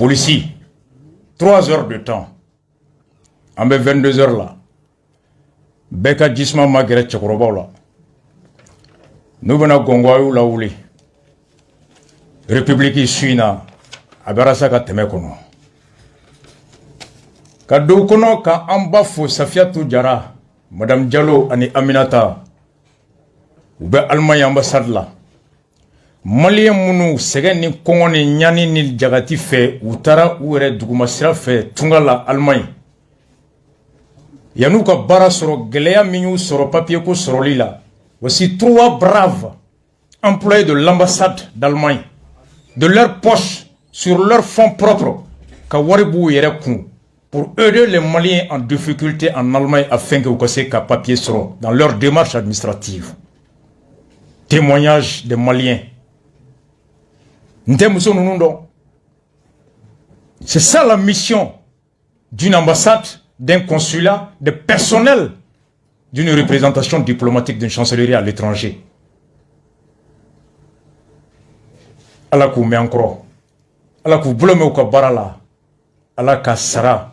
policiers, 3 heures de temps. En 22 heures là. Beka Jisma Magret Chokrobola. Nous venons Gongwaou la ouli. République Suina. Abarasaka Temekono. Kadou kono ka ambafo Safiatou Diarra. Madame Diallo ani Aminata. Oube Allemagne ambassade là. Malien mounou segen ni Kongo ni nyani ni jagati fe. Utara ouere Dugumasira fe. Tungala Allemagne. Yanou ka bara soro geleya minou soro papier ko soro lila. Voici 3 braves employés de l'ambassade d'Allemagne, de leur poche, sur leur fonds propres, pour aider les Maliens en difficulté en Allemagne afin que vous connaissiez qu'un papier seront dans leur démarche administrative. Témoignage des Maliens. C'est ça la mission d'une ambassade, d'un consulat, de personnel d'une représentation diplomatique d'une chancellerie à l'étranger. Allah kou me encore. Allah kou blome ou ka barala. Allah ka sara.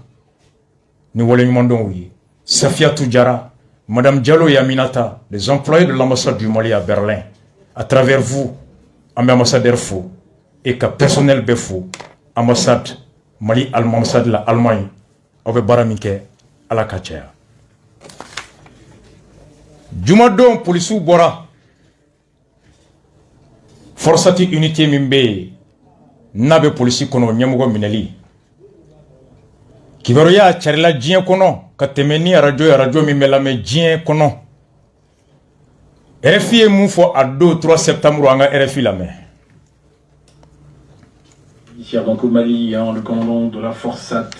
Ni wale nyumandon oui. Safiatou Diarra, Madame Diallo et Aminata, les employés de l'ambassade du Mali à Berlin, à travers vous, ambassadeur fou, et que personnel befou, ambassade Mali, ambassade de l'Allemagne, avec Baramike, Allah Kachea. Jumadon polisu bora Forsati unité mimbe nabe polisi kono nyamugo mineli kibaroya charila jien kono katemeni radio mimela me jien kono RFI mufo à 2-3 septembre anga RFI la me Ici donc au Mali, le commandant de la Forsat,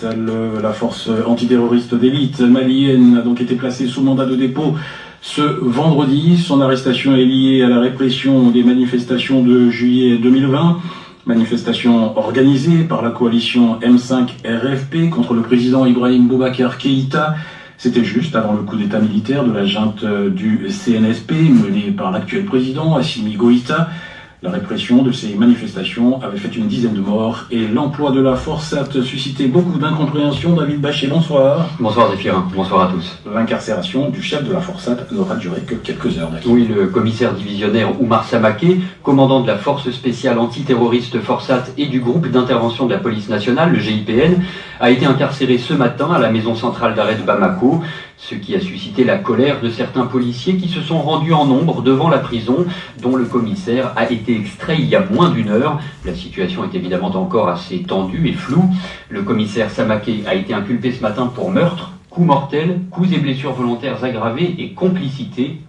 la force antiterroriste d'élite malienne, a donc été placé sous mandat de dépôt ce vendredi. Son arrestation est liée à la répression des manifestations de juillet 2020, manifestations organisées par la coalition M5 RFP contre le président Ibrahim Boubacar Keïta. C'était juste avant le coup d'état militaire de la junte du CNSP menée par l'actuel président Assimi Goïta. La répression de ces manifestations avait fait une dizaine de morts et l'emploi de la Forsat suscitait beaucoup d'incompréhension. David Bachet, bonsoir. Bonsoir Zéphirin, bonsoir à tous. L'incarcération du chef de la Forsat n'aura duré que quelques heures. Oui, le commissaire divisionnaire Oumar Samaké, commandant de la force spéciale antiterroriste Forsat et du groupe d'intervention de la police nationale, le GIPN, a été incarcéré ce matin à la maison centrale d'arrêt de Bamako, ce qui a suscité la colère de certains policiers qui se sont rendus en nombre devant la prison, dont le commissaire a été extrait il y a moins d'1 heure. La situation est évidemment encore assez tendue et floue. Le commissaire Samaké a été inculpé ce matin pour meurtre, coups mortels, coups et blessures volontaires aggravées et complicité,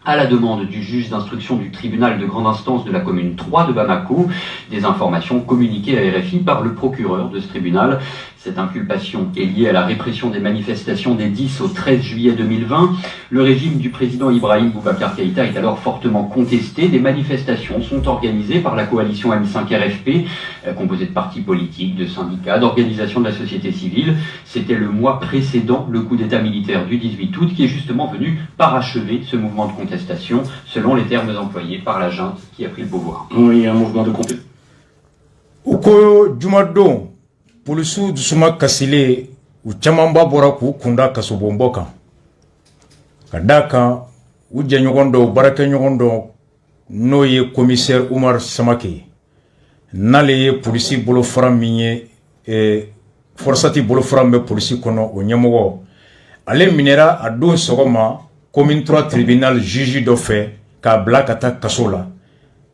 à la demande du juge d'instruction du tribunal de grande instance de la commune 3 de Bamako, des informations communiquées à RFI par le procureur de ce tribunal. Cette inculpation est liée à la répression des manifestations des 10 au 13 juillet 2020. Le régime du président Ibrahim Boubacar Keïta est alors fortement contesté. Des manifestations sont organisées par la coalition M5 RFP, composée de partis politiques, de syndicats, d'organisations de la société civile. C'était le mois précédent le coup d'état militaire du 18 août qui est justement venu parachever ce mouvement de contestation, selon les termes employés par la junte qui a pris le pouvoir. Oui, un mouvement de contestation. Polisu dusuma kasile u chamamba bora ku kunda kasobombo kan kadaka u janyogondo baraka nyogondo no ye commissaire Oumar Samaké nale ye polisi bolo fram minye forsati bolo fram be polisi kono o nyamogo ale minera ado sogoma commune 3 tribunal juge do fait ka blakata kasola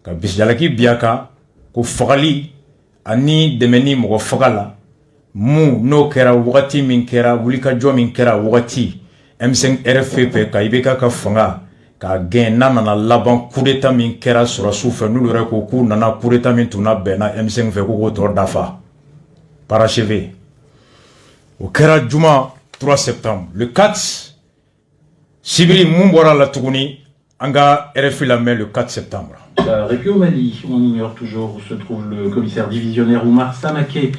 ka bisjalaki biaka ko fagali ani demeni mo fagala mu no kera wati min kera wulika jo min kera wati M5 RFP ka ibeka ka fanga ka gen nana laban coup d'état min kera sur soufe nous le ko ku nana coup d'état min tuna bena M5 fe ko to dafa parachevé au kera juma 3 septembre le 4 Sibiri Mumbora la Tuguni anga RFI la main le 4 septembre. Répi au Mali, on ignore toujours où se trouve le commissaire divisionnaire Oumar Samaké.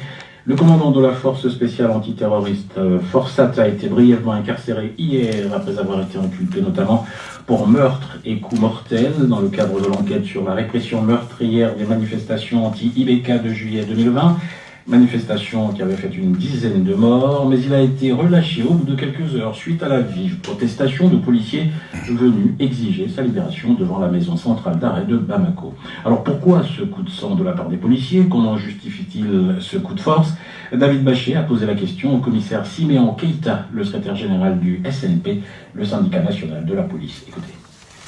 Le commandant de la force spéciale antiterroriste Forsat a été brièvement incarcéré hier après avoir été inculpé notamment pour meurtre et coups mortels dans le cadre de l'enquête sur la répression meurtrière des manifestations anti-IBK de juillet 2020. Manifestation qui avait fait une dizaine de morts, mais il a été relâché au bout de quelques heures suite à la vive protestation de policiers venus exiger sa libération devant la maison centrale d'arrêt de Bamako. Alors pourquoi ce coup de sang de la part des policiers? Comment justifie-t-il ce coup de force? David Bachet a posé la question au commissaire Siméon Keïta, le secrétaire général du SNP, le syndicat national de la police. Écoutez.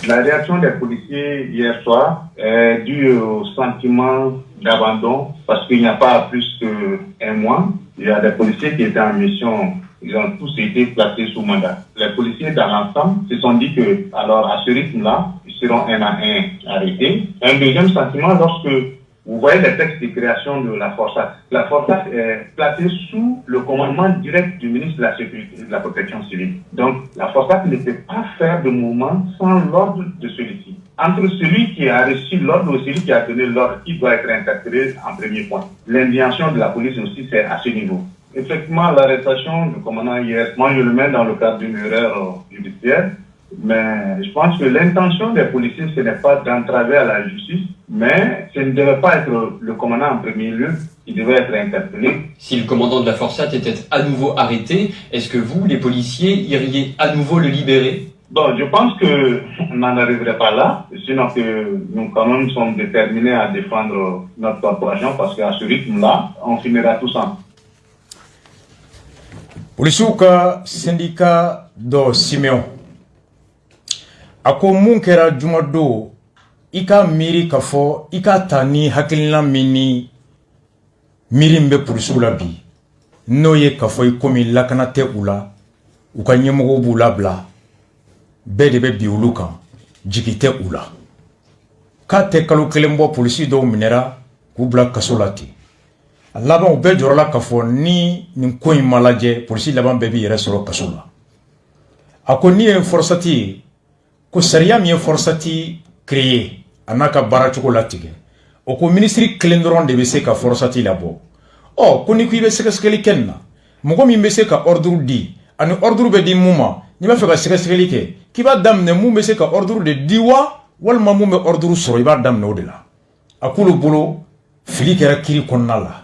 La réaction des policiers hier soir est due au sentiment d'abandon parce qu'il n'y a pas plus qu'un mois. Il y a des policiers qui étaient en mission, ils ont tous été placés sous mandat. Les policiers dans l'ensemble se sont dit que, alors à ce rythme-là, ils seront un à un arrêtés. Un deuxième sentiment, lorsque vous voyez les textes de création de la FORSAT. La FORSAT est placée sous le commandement direct du ministre de la Sécurité et de la Protection civile. Donc, la FORSAT ne peut pas faire de mouvement sans l'ordre de celui-ci. Entre celui qui a reçu l'ordre ou celui qui a donné l'ordre, qui doit être interpellé en premier point. L'indignation de la police aussi, c'est à ce niveau. Effectivement, l'arrestation du commandant hier, moi je le mets dans le cadre d'une erreur judiciaire. Mais je pense que l'intention des policiers, ce n'est pas d'entraver à la justice, mais ce ne devait pas être le commandant en premier lieu qui devait être interpellé. Si le commandant de la FORSAT était à nouveau arrêté, est-ce que vous, les policiers, iriez à nouveau le libérer? Bon, je pense qu'on n'en arriverait pas là, sinon que nous quand même sommes déterminés à défendre notre corporation parce qu'à ce rythme-là, on finira tous ensemble. Polisuka syndicat do Simeon. Ako mun kɛra juma do i ka miiri k'a fɔ i ka ta ni hakilina min ni miiri min bɛ polisiw la bi n'o ye k'a fɔ i komi lakana tɛ u la u ka ɲɛmɔgɔw b'u labila bɛɛ de bɛ bi olu kan jigi tɛ u la k'a tɛ kalo kelen bɔ polisi dɔw minɛra k'u bila kaso la ten a laban u bɛɛ jɔrɔla k'a fɔ ni nin ko in ma lajɛ polisi laban bɛɛ b'i yɛrɛ sɔrɔ kaso la a ko ni ye forosati ye ko sariya min ye forosati créé a n'a ka baara cogo latigɛ o ko ministre kelen dɔrɔn de bɛ se ka forosati labɔ ko ni ko i bɛ sɛgɛsɛgɛli kɛ nin na mɔgɔ min bɛ se ka ordre di ani ordre bɛ di mun ma n'i b'a fɛ ka sɛgɛsɛgɛli kɛ k'i b'a daminɛ mun bɛ se ka ordre de di wa walima mun bɛ ordre sɔrɔ i b'a daminɛ o de la a k'olu bolo fili kɛra kiiri kɔnɔna la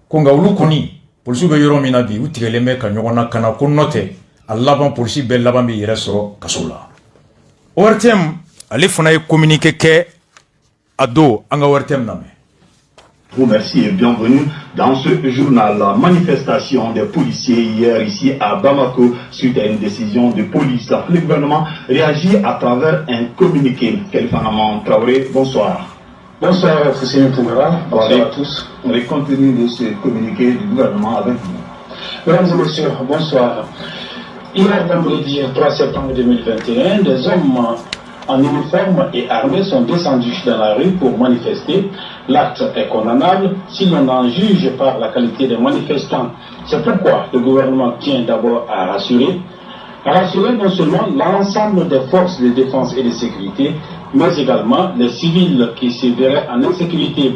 ko nka olu kɔni polisiw bɛ yɔrɔ min na bi u tigɛlen bɛ ka ɲɔgɔn na kana ko nɔ tɛ a laban polisi bɛɛ laban bɛ yɛrɛ sɔrɔ kaso la ORTM ale fana ye communiqué kɛ a don an ka ORTM lamɛn. Vous merci et bienvenue dans ce journal. La manifestation des policiers hier ici à Bamako suite à une décision de police. Le gouvernement réagit à travers un communiqué. Kelifanaman Traoré, bonsoir. Bonsoir, Foussine Toumara. Bonsoir à tous. Les contenus de ce communiqué du gouvernement avec vous. Mesdames et messieurs, bonsoir. Hier, vendredi 3 septembre 2021, des hommes en uniforme et armés sont descendus dans la rue pour manifester. L'acte est condamnable si l'on en juge par la qualité des manifestants. C'est pourquoi le gouvernement tient d'abord à rassurer non seulement l'ensemble des forces de défense et de sécurité, mais également les civils qui se verraient en insécurité.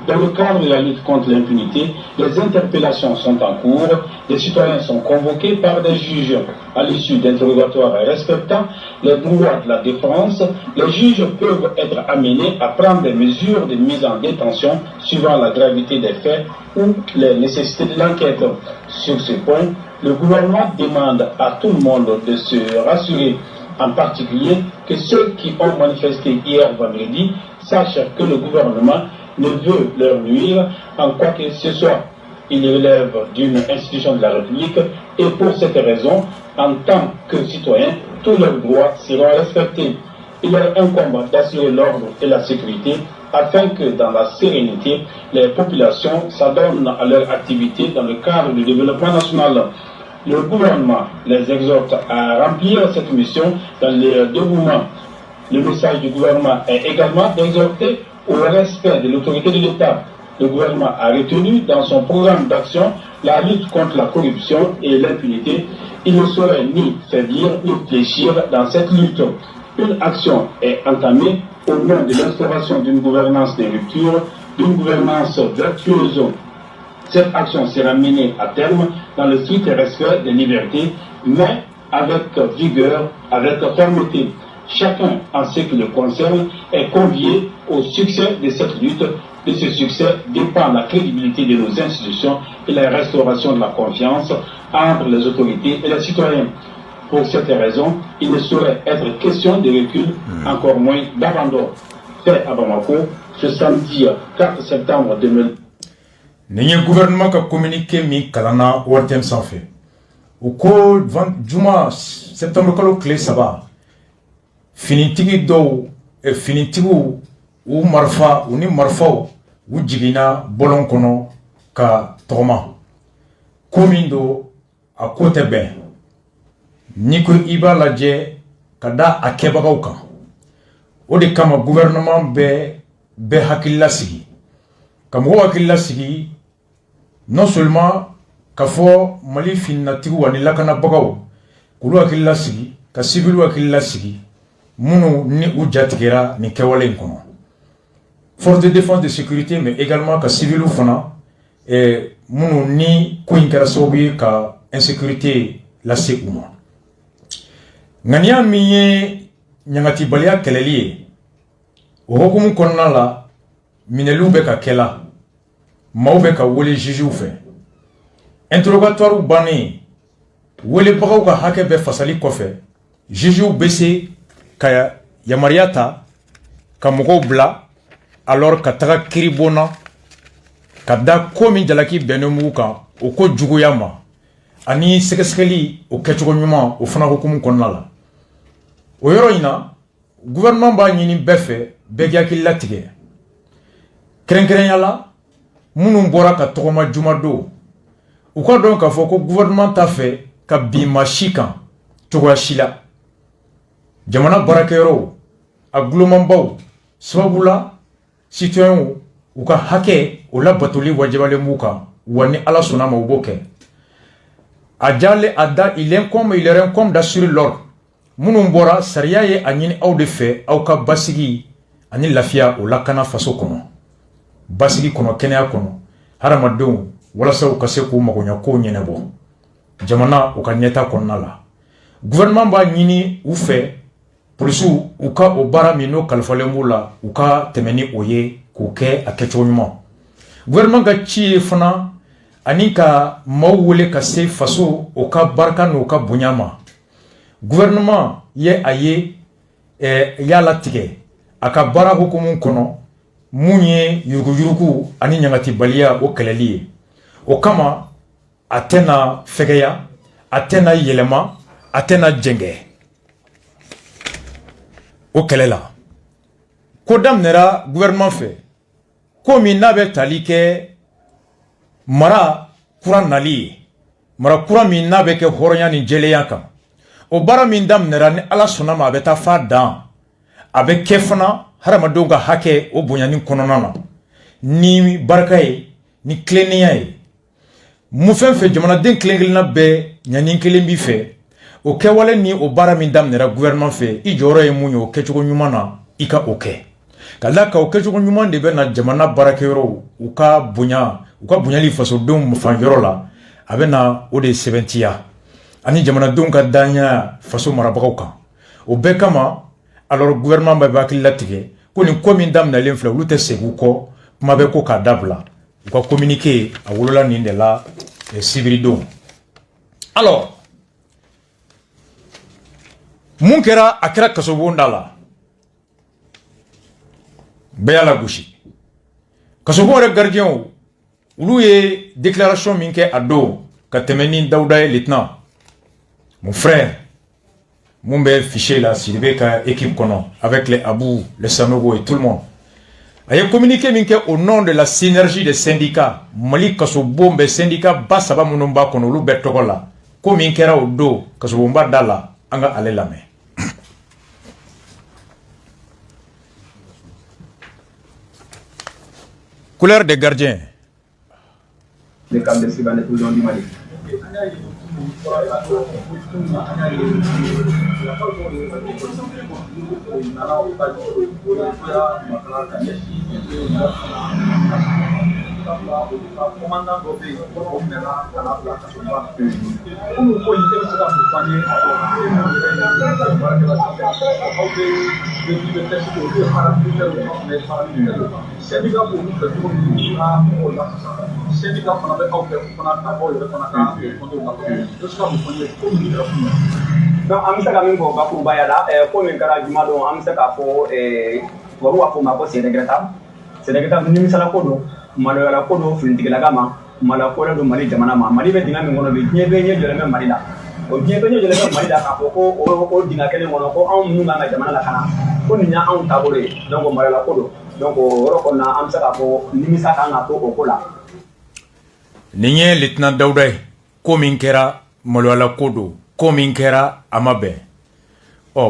Dans le cadre de la lutte contre l'impunité, les interpellations sont en cours, les citoyens sont convoqués par des juges. À l'issue d'interrogatoires respectant les droits de la défense, les juges peuvent être amenés à prendre des mesures de mise en détention suivant la gravité des faits ou les nécessités de l'enquête. Sur ce point, le gouvernement demande à tout le monde de se rassurer, en particulier que ceux qui ont manifesté hier vendredi sachent que le gouvernement ne veut leur nuire en quoi que ce soit. Il relève d'une institution de la République et pour cette raison, en tant que citoyens, tous leurs droits seront respectés. Il leur incombe d'assurer l'ordre et la sécurité afin que dans la sérénité, les populations s'adonnent à leur activité dans le cadre du développement national. Le gouvernement les exhorte à remplir cette mission dans le dévouement. Le message du gouvernement est également d'exhorter au respect de l'autorité de l'État. Le gouvernement a retenu dans son programme d'action la lutte contre la corruption et l'impunité. Il ne saurait ni faiblir ni fléchir dans cette lutte. Une action est entamée au nom de l'instauration d'une gouvernance de rupture, d'une gouvernance vertueuse. Cette action sera menée à terme dans le strict respect des libertés, mais avec vigueur, avec fermeté. Chacun, en ce qui le concerne, est convié au succès de cette lutte De ce succès dépend la crédibilité de nos institutions et la restauration de la confiance entre les autorités et les citoyens. Pour cette raison, il ne saurait être question de recul, encore moins d'abandon. Fait à Bamako, ce samedi 4 septembre 2000. N'est gouvernement qui a communiqué mi kalana wartem sans fait. Au cours juma septembre kalo clé saba. Finitigi do finitigu ou marfa ou ni marfao ou jigina bolon kono ka toma. Komindo a côté ben. Niko iba laje kada akebagaw kan. O de kama gouvernement be hakilla sigi. Kamo hakilla sigi non seulement ka fo mali finnatigu wani lakana bagaw kulu hakilla sigi ka civil hakilla sigi munu ni u jatigera ni kewale kono. Force de défense de sécurité mais également ka civil fana munu ni ko inkara sobi ka insécurité la sekuma. Ngania miye nyangati balia keleli o hokumu konna la minelu be ka kela maw be ka wole juju fe interrogatoire bani wole bagaw ka hake be fasali kofe juju bese ka yamariata ka mogo bla alors ka taga kiribona ka da komi jalaki benemu kan o ko juguyama ani sekeskeli o kechogo nyuma o fana hokumu konna la. O yoro ina gouvernement ba ñini befe begyaki latige kren yala munu bora ka togoma juma do u ka don ka fo ko gouvernement ta fe ka bima shikan togo shila jamana barakero a gluman baw sabula citoyen u ka hake o la batoli wajibale muka wani ala sunama uboke ajale ada il incombe d'assurer l'ordre. Munun bora sariya ye a ɲini aw de fɛ aw ka basigi ani lafiya o lakana faso kɔnɔ basigi kɔnɔ kɛnɛya kɔnɔ hadamadenw walasa u ka se k'u magoɲa kow ɲɛnabɔ jamana u ka ɲɛta kɔnɔna la gouvernement b'a ɲini u fɛ polisiw u ka o baara min n'o kalifalen b'u la u ka tɛmɛ ni o ye k'o kɛ a kɛcogo ɲuman gouvernement ka ci ye fana ani ka maaw wele ka se faso o ka barika n'o ka bonya ma. Gouvernement ye aye yala tige aka bara hukumu kono munye yurugu ani nyangati balia o keleli o kama atena fegeya atena yelema atena jenge o kelela ko damnera gouvernement fe ko mi nabe talike mara kuran nali mara kuran mi nabe ke horonya ni jeleya kan o bara min damnera ni ala sɔnna ma a bɛ taa fa dan a bɛ kɛ fana hadamadenw ka hakɛ o bonyani kɔnɔna na ni barika ye ni tilennenya ye mun fɛn fɛn jamanaden kelen-kelenna bɛɛ ɲani kelen b'i fɛ o kɛwale ni o bara min damnera gouvernement fɛ i jɔyɔrɔ ye mun ye o kɛcogo ɲuman na i ka o kɛ ka da ka o kɛcogo ɲuman de bɛ na jamana baarakɛyɔrɔw u ka bonyali fasodenw fan yɔrɔ la a bɛ na o de sɛbɛntiya ani jamanadenw ka danya faso marabagaw kan o bɛɛ kama alors gouvernement bɛ hakili latigɛ ko nin ko min daminɛlen filɛ olu tɛ segin u kɔ kuma bɛ ko k'a dabila u ka communiqué a wolola nin de la sibiridenw alors mun kɛra a kɛra kasobonda la bɛɛ y'a lagosi kasobon yɛrɛ gardien olu ye déclaration min kɛ a don ka tɛmɛ ni Dawuda ye lieutenant mon frère, mon bel fichier là, Sidibé ka équipe kono, avec les Abou, les Sanogo et tout le monde. Il a communiqué au nom de la synergie des syndicats. Mali Kasobombe syndicat Basaba Monomba kono lu betokola. Ko min kera o do Kasobomba dala anga ale lame. Couleur des gardiens. Les camps de Sibane tout le Mali. commandant d'Obé, on est là, à la place, on nous faut une telle chose à nous panier, donc an bɛ se ka min fɔ bakurubaya la ko min kɛra juma don an bɛ se k'a fɔ tubabuw b'a fɔ o ma ko sɛnɛkɛta nimisala ko don maloyala ko don finitigilaka ma maloya ko don Mali jamana ma Mali bɛ dingɛ min kɔnɔ bi diɲɛ bɛɛ ɲɛ jɔlen bɛ Mali la o diɲɛ bɛɛ ɲɛ jɔlen bɛ Mali la k'a fɔ ko o dingɛ kelen kɔnɔ ko anw minnu b'an ka jamana lakana ko nin y'anw taabolo ye donc maloyala ko don donc o yɔrɔ kɔnɔna an bɛ se k'a fɔ nimisa kan ka to o ko la. nin ye lieutenant Dawuda ye ko min kɛra maloyala ko don ko min kɛra a ma bɛn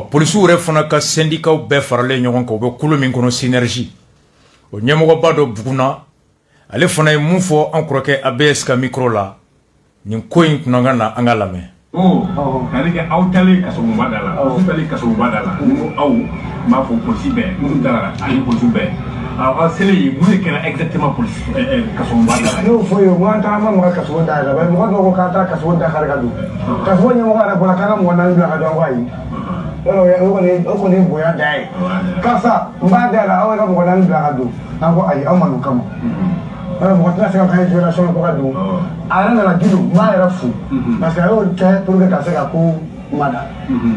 polisiw yɛrɛ fana ka syndicats bɛɛ faralen ɲɔgɔn kan u bɛ kulu min kɔnɔ synergie o ɲɛmɔgɔba dɔ bugunna ale fana ye mun fɔ an kɔrɔkɛ ABS ka micro la nin ko in kun ka na an ka lamɛn. c'est-à-dire aw talen kasoba da la aw talen kasoba da la ni aw m'a fɔ polisi bɛɛ minnu taara ani polisiw bɛɛ aw selen yen mun de kɛra exactement polisi kasoba da la. n'o fɔ ye n taara ma mɔgɔ kasobo da la mɔgɔ dɔw ko k'an taa kasobo da kari ka don kasobo ɲɛmɔgɔ yɛrɛ bɔra k'an ka mɔgɔ naani bila ka don an kɔ ayi o kɔni ye bonya da ye karisa n b'a da la aw yɛrɛ ka mɔgɔ naani bila ka don an ko ayi aw ma n'o kama mɔgɔ tɛna se ka k'an ye violation ko ka don a yɛrɛ nana gido n b'a yɛrɛ fo parce que a y'o kɛ pour que ka se ka ko mada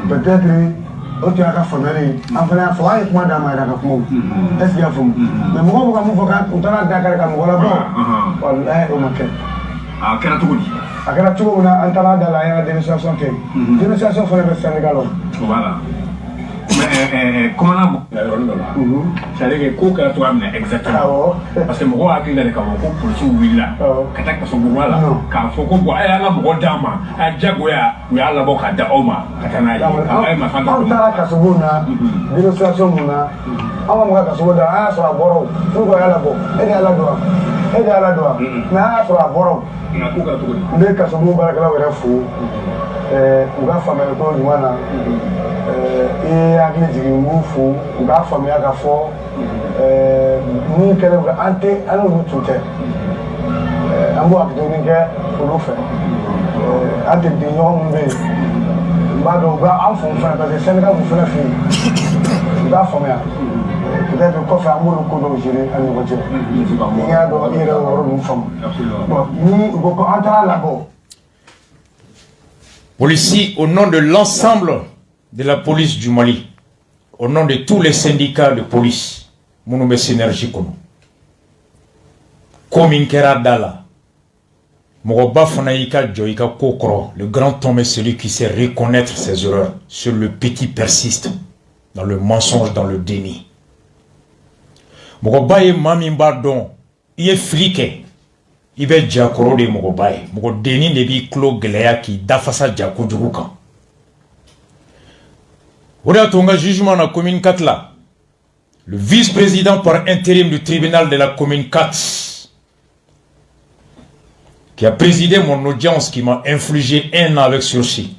peut-être o tun y'a ka faamuyali ye an fana y'a fɔ an ye kuma d'a ma yɛrɛ ka kumaw est-ce que y'a faamu mais mɔgɔw bɛ ka mun fɔ k'u taara da kari ka mɔgɔ la bɔ walahi o ma kɛ a kɛra cogo di a kɛra cogo min na an taara da la an y'a dénonciation kɛ dénonciation fana bɛ syndicat la voilà mais commandant yɔrɔnin dɔ la c'est-à-dire que ko kɛra cogoya min na exactement parce que mɔgɔw hakili la de k'a fɔ ko polisiw wulila ka taa kasoburuma la k'a fɔ ko bon a y'an ka mɔgɔ d'an ma a diyagoya u y'a labɔ k'a da aw ma ka taa n'a ye a ye marifa dɔ anw taara kasobo na dénonciation mun na anw ka mɔgɔ kasobo da an y'a sɔrɔ a bɔra o pourquoi a y'a labɔ e de y'a ladon wa e de y'a ladon wa mais an y'a sɔrɔ a bɔra o nka ko kɛra cogo di n bɛ kasobo baarakɛlaw yɛrɛ fo u ka faamuyali ko ɲuman na i ye hakili jigin n b'u fo u k'a faamuya ka fɔ min kɛlen filɛ an n'olu tun tɛ an b'o hakilitoni kɛ olu fɛ an tɛ den ɲɔgɔn min bɛ yen n b'a dɔn u b'an fo fana parce que syndicat mun fana fɛ yen u k'a faamuya peut-être kɔfɛ an b'olu ko dɔw gérer an ni ɲɔgɔn cɛ n'i y'a dɔn i yɛrɛ y'o yɔrɔ ninnu faamu bon ni u ko ko an taara labɔ. Policiers, au nom de l'ensemble de la police du Mali, au nom de tous les syndicats de police, Mounoumbe Synergie Kono, Kominkera Dala, Moroba Fonaïka Djoïka Kokoro, le grand homme est celui qui sait reconnaître ses erreurs. Seul le petit persiste dans le mensonge, dans le déni. Moroba et Mamimba Don, il est fliqué. I bɛ jakoro de mɔgɔba ye mɔgɔ denni de b'i tulo gɛlɛya k'i dafasa ja kojugu kan o de y'a to n ka jugement na commune 4 la le vice-président par intérim du tribunal de la commune 4 qui a présidé mon audience qui m'a infligé 1 an avec sursis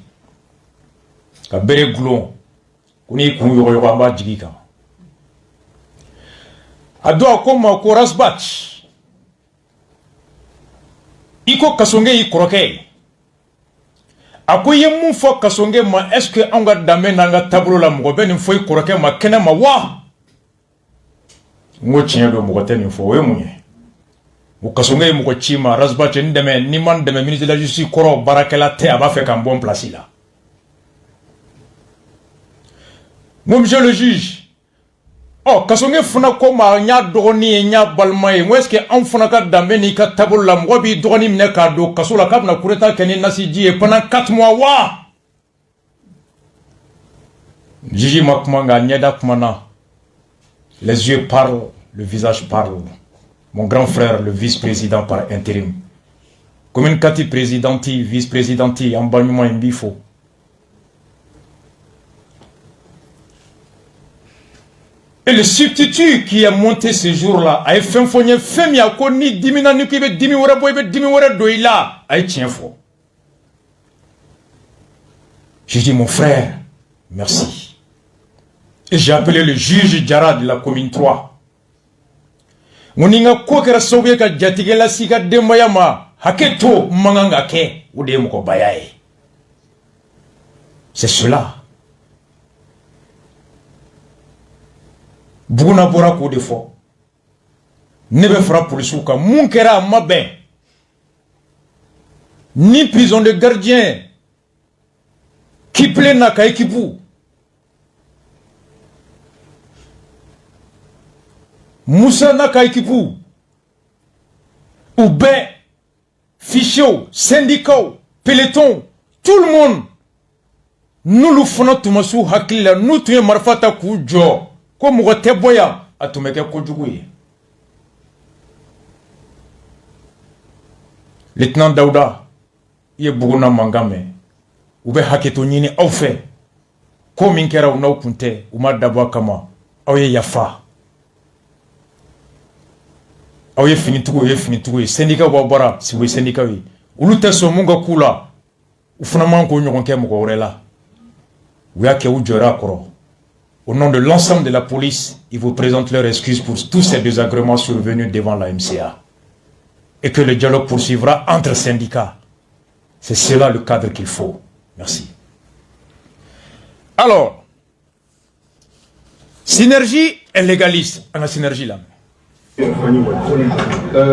ka bere gulon ko n'i kun yɔgɔyɔgɔ an b'a jigi kan a don a ko n ma ko Rasbat iko kasonge yi koroke ako ye mun fo kasonge ma est-ce que anga dame nanga tablo la mgo be ni fo yi koroke ma kene ma wa ngo tiɲɛ do mɔgɔ tɛ nin fɔ o ye mun ye o kasonge ye mɔgɔ ci ma Rasbat ni dɛmɛ ni man dɛmɛ ministre de la justice kɔrɔ baarakɛla tɛ a b'a fɛ k'an bɔ place la ngo monsieur le juge oh kasonge fana ko ma nya dogoni ye nya balma ye est-ce que an fana ka dambe ni ka tabolo la mɔgɔ bi dogoni minɛ ka do kaso la ka bɛna coup d'état kɛ ni nasiji ye pendant 4 mois wa Jiji ma kuma nka ɲɛda kuma na les yeux parlent le visage parle mon grand frère le vice-président par intérim commune 4 présidenti vice-présidenti en bas ɲuman in b'i fo et le substitut qui est monté ce jour-là a fait un femme a connu dimina ni qui veut diminuer boy veut diminuer doila a tient fort. J'ai dit mon frère merci et j'ai appelé le juge Diarra de la commune 3. Muninga ko kera sobe ka jatigela sika dembaya ma haketo manganga ke ude mko bayaye. C'est cela. Buguna bora ko de fo. Nebe fera police ka munkera maben. Ni prison de gardien. Qui plaît na ka ekipu. Moussa na ka ekipu. Ou ben fichier, syndicat, peloton, tout le monde. Nous le faisons tout le monde hakila, nous tu es marfata kujo. Comme on te boya, à tout mec kujugui. Lieutenant Daouda, il est buguna mangame. Ou ben haketo nini au fait. Comme inkera ou na punte, ou ma dabwa kama, ou ye yafa. Ou ye finitugu, syndicat wabara, si vous syndicat oui. Ou l'outé so munga kula, ou finalement qu'on y ronke moko orela. Ou ya ke ou djora koro. Au nom de l'ensemble de la police, ils vous présentent leurs excuses pour tous ces désagréments survenus devant la MCA. Et que le dialogue poursuivra entre syndicats. C'est cela le cadre qu'il faut. Merci. Alors, synergie et légaliste. On a synergie là.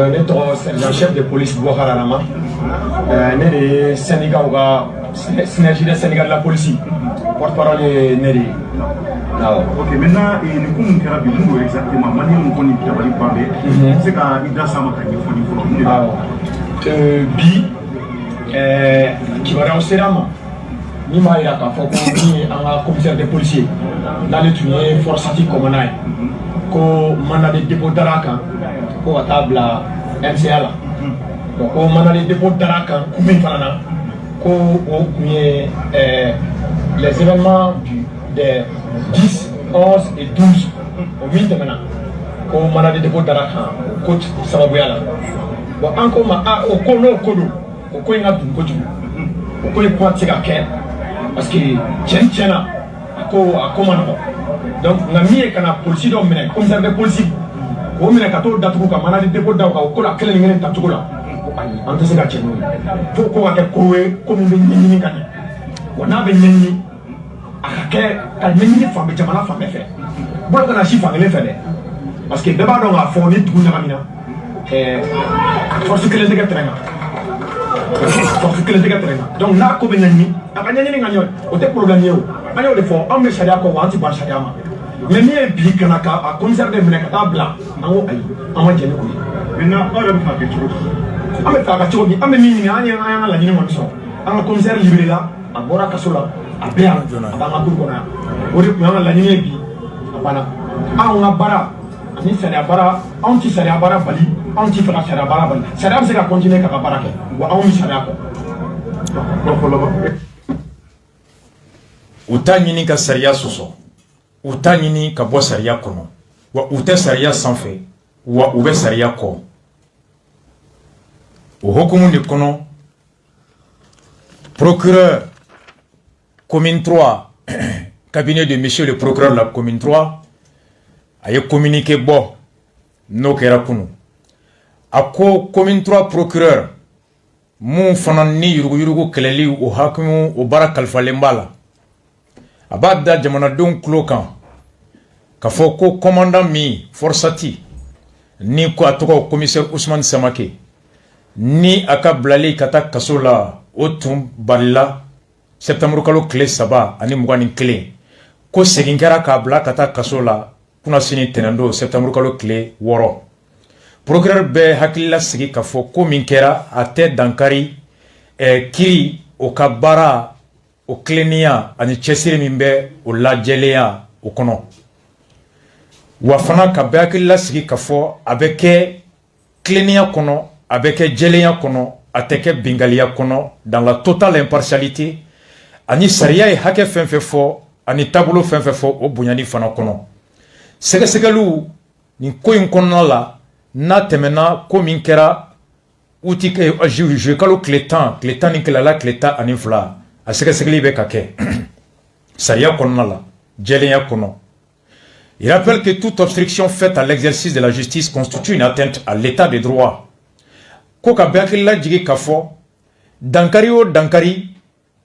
Notre chef de police Bouhara Rama, né syndicat synergie des syndicats de la police, porte-parole Neri. Ok, maintenant, le coup nous kera bilingue exactement. Manière nous connaît qui va parler. C'est quand il doit savoir qu'il faut bi qui va rehausser Rama. Ni ma ira ka foko ni un commissaire de policiers dans le tunnel forçati comme naï. Ko mana de dépôt d'Araka, ko atabla MCA là. Donc ko mana de dépôt d'Araka, combien fanana, ko les événements des 10, 11 et 12 au milieu de maintenant. Ko mana de dépôt d'Araka, coach Sababouyala. Bon encore ma au kono kodo, au ko inga dum koju. Au ko point tika ken parce que tchena ko akomano. Donc, on a mis la police dans le commissaire de police. On a mis la dépôt dans le clé de la on se gâte. Il faut qu'on ait comme une on a une femme, fait. Bon, on a chiffre fait. Parce que d'abord, on a fourni tout le monde. Force que les dégâts traînent. Force que les dégâts traînent. Donc, on a comme une ennemie. On a problème. On a des fois, on met charia comme anti-ban charia. Mais si on est un commissaire de Ménacata blanc, on va dire que maintenant, on va faire quelque chose. On va faire quelque chose. On va faire quelque chose. On va commissaire libéré là, à Bora Kassola, à Béan, à Bamakourkona. On va faire la ligne bi. On va bara, on va bara, anti-saria bara bali, anti-fra saria bara bali. Saria c'est continuer à baraka. Ou à on saria. Utanyini ka saria soso. Utanyini ka bo saria kono. Wa ute saria sanfe. Wa ube saria ko. Au Hokumu de kono. Procureur commune 3, cabinet de monsieur le procureur de la commune 3, a communiqué bon, no kera kunu. Ako commune 3 procureur, mon fanani yurugu keleli o hakimu o bara kalfa lembala. Abada jamana don klokan. Kafoko commandant mi forsati. Ni ko atoko commissaire Ousmane Samake. Ni aka blali kata kasola otum balila septembre kalo kle saba ani mugani kle ko seginkara ka bla kata kasola kuna sini tenando septembre kalo kle woro procureur be hakilla sigi kafo ko minkera ate dankari kiri o kabara o klenia ani chesiri mimbe o lajeleya o kono wafana ka be hakilla sigi kafo abeke klenia kono abeke jeleya kono ateke bingalia kono dans la totale impartialité ani sariya e hake fenfe fo ani tableau fenfe fo o bunyani fana kono segelu ni koyin kono la na temena ko min kera uti ke je kalo kletan ni kala la kleta ani fla a segeli be kake sariya kono la jeleya kono Il rappelle que toute obstruction faite à l'exercice de la justice constitue une atteinte à l'état de droit. Koka Bekila Djigi Kafo, Dankari o Dankari,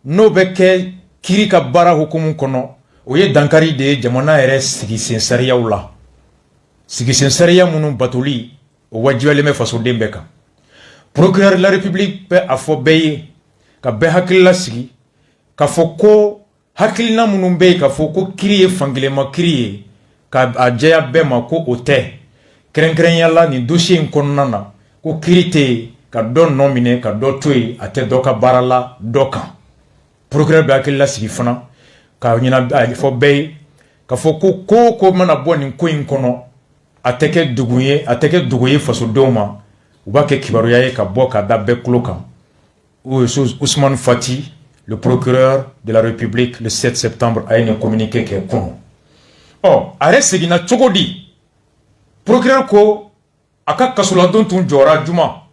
no beke Kirika Bara Hukumu Kono, Oye Dankari de Jamana Ere Sigi Sensaria Oula. Sigi Sensaria Mounou Batuli, Owadjueleme Faso Dembeka. Procureur de la République pe afo beye, ka be hakila sigi, ka foko hakilina mounou beye, ka foko kriye fangilema kriye, ka adjaya bema ko ote. Kren yala ni dossier nkonana, ko kirite, ka don nomine, ka do tue, ate doka barala, doka. Procureur be hakila sigi fana, ka nyina afo beye, ka foko ko mana boni ko inkono, ateke duguye faso doma, Oubake Kibarouyaye ka boka da bekloka. Ousmane Fati, le procureur de la République, le 7 septembre, a une communiqué qui est con. Oh, arrête Segina Tchogodi. Procureur ko, aka kasola don tun jora juma.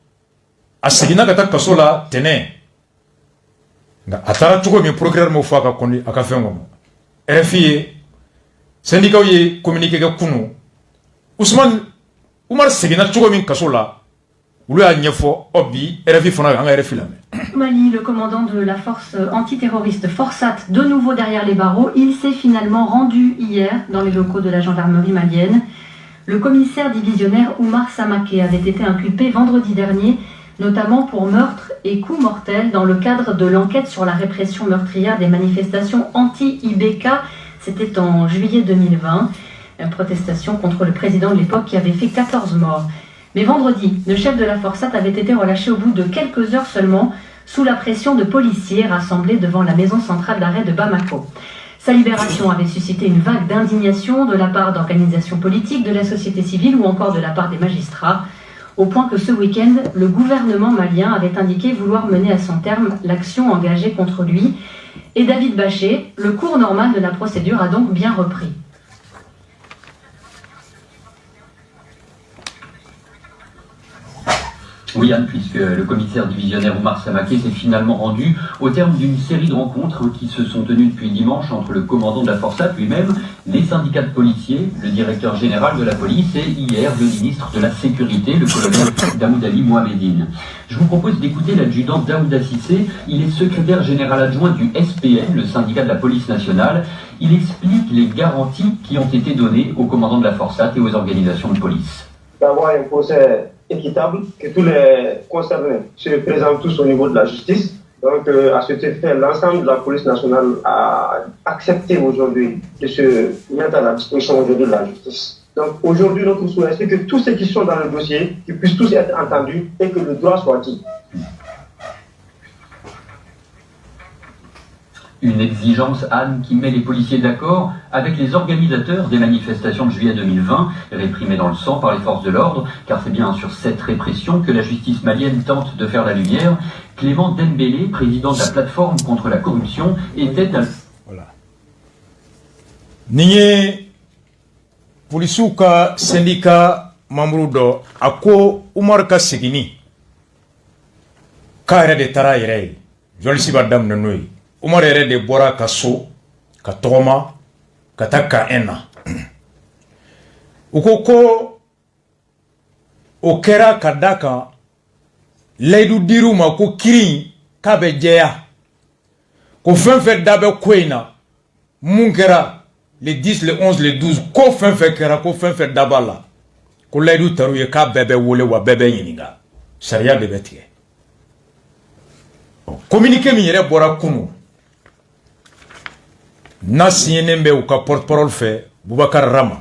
A Segina kata kasola tene. Atara Tchogo mi procureur mo faka kondi aka fengo. RFI, syndicat ye communiqué ke kunu. Ousmane, Oumar Segina Tchogo mi kasola. Mali, le commandant de la force antiterroriste Forsat, de nouveau derrière les barreaux, il s'est finalement rendu hier dans les locaux de la gendarmerie malienne. Le commissaire divisionnaire Oumar Samaké avait été inculpé vendredi dernier, notamment pour meurtre et coups mortels dans le cadre de l'enquête sur la répression meurtrière des manifestations anti-IBK. C'était en juillet 2020, une protestation contre le président de l'époque qui avait fait 14 morts. Mais vendredi, le chef de la Forsat avait été relâché au bout de quelques heures seulement, sous la pression de policiers rassemblés devant la maison centrale d'arrêt de Bamako. Sa libération avait suscité une vague d'indignation de la part d'organisations politiques, de la société civile ou encore de la part des magistrats, au point que ce week-end, le gouvernement malien avait indiqué vouloir mener à son terme l'action engagée contre lui. Et David Baché, le cours normal de la procédure a donc bien repris. Oui, Anne, puisque le commissaire divisionnaire Oumar Samaké s'est finalement rendu au terme d'une série de rencontres qui se sont tenues depuis dimanche entre le commandant de la Forsat lui-même, les syndicats de policiers, le directeur général de la police et hier le ministre de la Sécurité, le colonel Daoud Ali Mohamedine. Je vous propose d'écouter l'adjudant Daouda Sissé. Il est secrétaire général adjoint du SPN, le syndicat de la police nationale. Il explique les garanties qui ont été données au commandant de la Forsat et aux organisations de police. D'avoir un procès équitable, que tous les concernés se présentent tous au niveau de la justice. Donc, à cet effet, l'ensemble de la police nationale a accepté aujourd'hui de se mettre à la disposition aujourd'hui de la justice. Donc, aujourd'hui, notre souhait, c'est que tous ceux qui sont dans le dossier, qu'ils puissent tous être entendus et que le droit soit dit. Une exigence, Anne, qui met les policiers d'accord avec les organisateurs des manifestations de juillet 2020, réprimées dans le sang par les forces de l'ordre, car c'est bien sur cette répression que la justice malienne tente de faire la lumière. Clément Dembélé, président de la plateforme contre la corruption, était à... Voilà. Niye polisuka syndicat Mamrudo ako Oumar ka segini ka de tara yere joli siba dam nanoi Oumar yɛrɛ de bɔra ka so ka tɔgɔma ka taa ka enna u ko ko o kɛra ka da kan layidu dir'u ma ko kiri k'a bɛ jɛya ko fɛn fɛn da bɛ ko in na mun kɛra le 10 le 11 le 12 ko fɛn fɛn kɛra ko fɛn fɛn da b'a la ko layidu taru ye k'a bɛɛ bɛ wele wa bɛɛ bɛ ɲininka sariya de bɛ tigɛ communiqué min yɛrɛ bɔra kunu n'a signé ou ka porte-parole fait Boubacar Rama.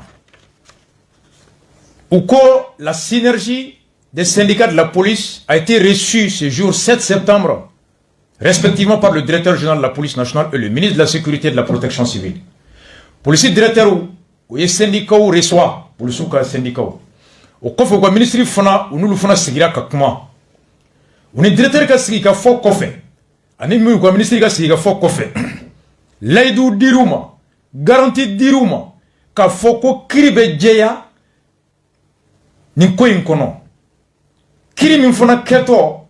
Ou que la synergie des syndicats de la police a été reçue ce jour 7 septembre, respectivement par le directeur général de la police nationale et le ministre de la Sécurité et de la Protection civile. Police directeur ou les syndicats ou reçoit, police ou syndicat ou kof ou ministre fana ou nous le fana sigira kakuma. Ou les directeurs ka sigira fo kofe. Ani mu ko ministre ka sigira fo kofe. Laïdou diruma, garantie diruma, ka foko kribe jeya, ni ko inkono. Kiri min fona keto,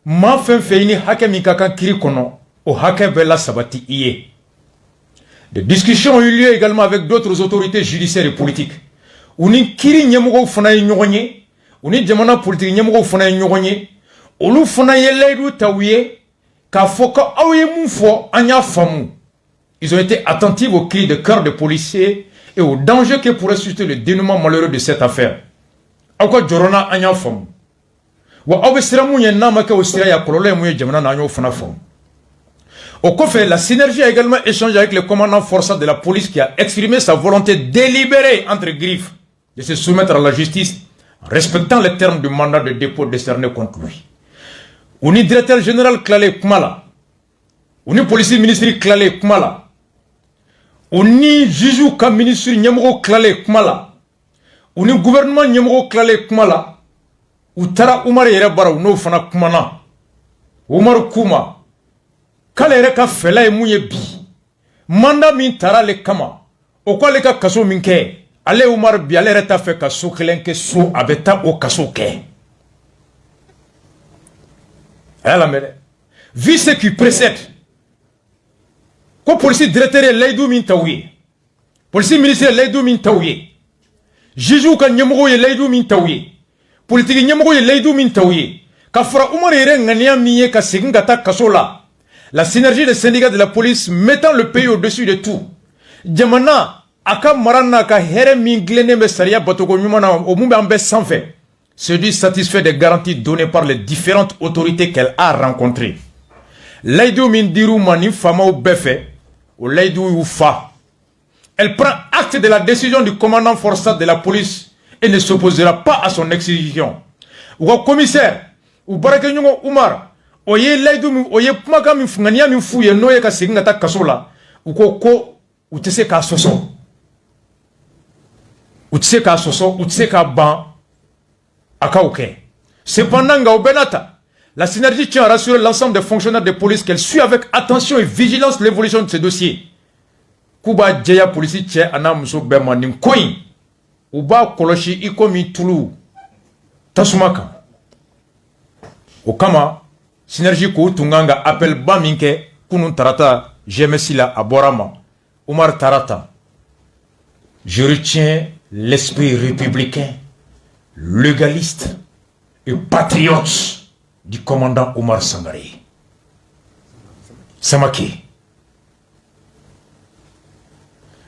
ma fen fe ini hake mi kaka kiri kono, o hake bela sabati iye. Des discussions ont eu lieu également avec d'autres autorités judiciaires et politiques. Uni kiri nyemugo fana nyoganye, uni jamana politique nyemugo fana nyoganye, olu fana yeleidu tawiye, ka foka awe mufo anya famu. Ils ont été attentifs aux cris de cœur des policiers et au danger que pourrait susciter le dénouement malheureux de cette affaire. Ako jorona anya famu. Wa awe siramu yenama ke osira ya kolole muye jamana na anyo fana famu. Au COFE, la synergie a également échangé avec le commandant forçat de la police qui a exprimé sa volonté délibérée, entre griffes, de se soumettre à la justice en respectant les termes du mandat de dépôt décerné contre lui. Uni directeur général Klale Kumala, uni policier ministre Klale Kumala, uni juge ka ministre Nyamro Klale Kumala, uni gouvernement Nyamro Klale Kumala, utara Umar Yerebara no fana kumana, Umar Kuma, kale ka fela e munye bi manda min tara le kama o ko le ka kaso min ke ale Umar bi ale reta fe kaso kelen ke so abeta o kaso ke ala mere vice qui précède ko policier directeur Leydou min tawi policier ministre Leydou min tawi juge ka nyamgo ye Leydou min tawi politique nyamgo ye Leydou min tawi ka fara Umar yere ngania miye ka siginga ta kaso la. La synergie des syndicats de la police mettant le pays au-dessus de tout. Djamana, aka marana ka here minglene me saria batoko nyumana au mumbe ambe sans fait. Se dit satisfait des garanties données par les différentes autorités qu'elle a rencontrées. Leydou mindiru mani fama ou befe, ou Leydou ou fa. Elle prend acte de la décision du commandant forçat de la police et ne s'opposera pas à son exécution. Ou au commissaire, ou Barakenyongo Oumar, oye Leydou oye pumaka mi fungania mi fuye noye ka siginga ta kasola uko ko utese ka soso utese ka soso utese ka ban aka oké. Cependant nga obenata la synergie tient à rassurer l'ensemble des fonctionnaires de police qu'elle suit avec attention et vigilance l'évolution de ces dossiers. Kuba Djeya police tche anamuso bema nim koin uba koloshi ikomi tulu tasumaka okama synergie ko tunganga appel baminke kunun tarata jemesila aborama Umar Tarata. Je retiens l'esprit républicain, légaliste et patriote du commandant Omar Sangaré. Samake.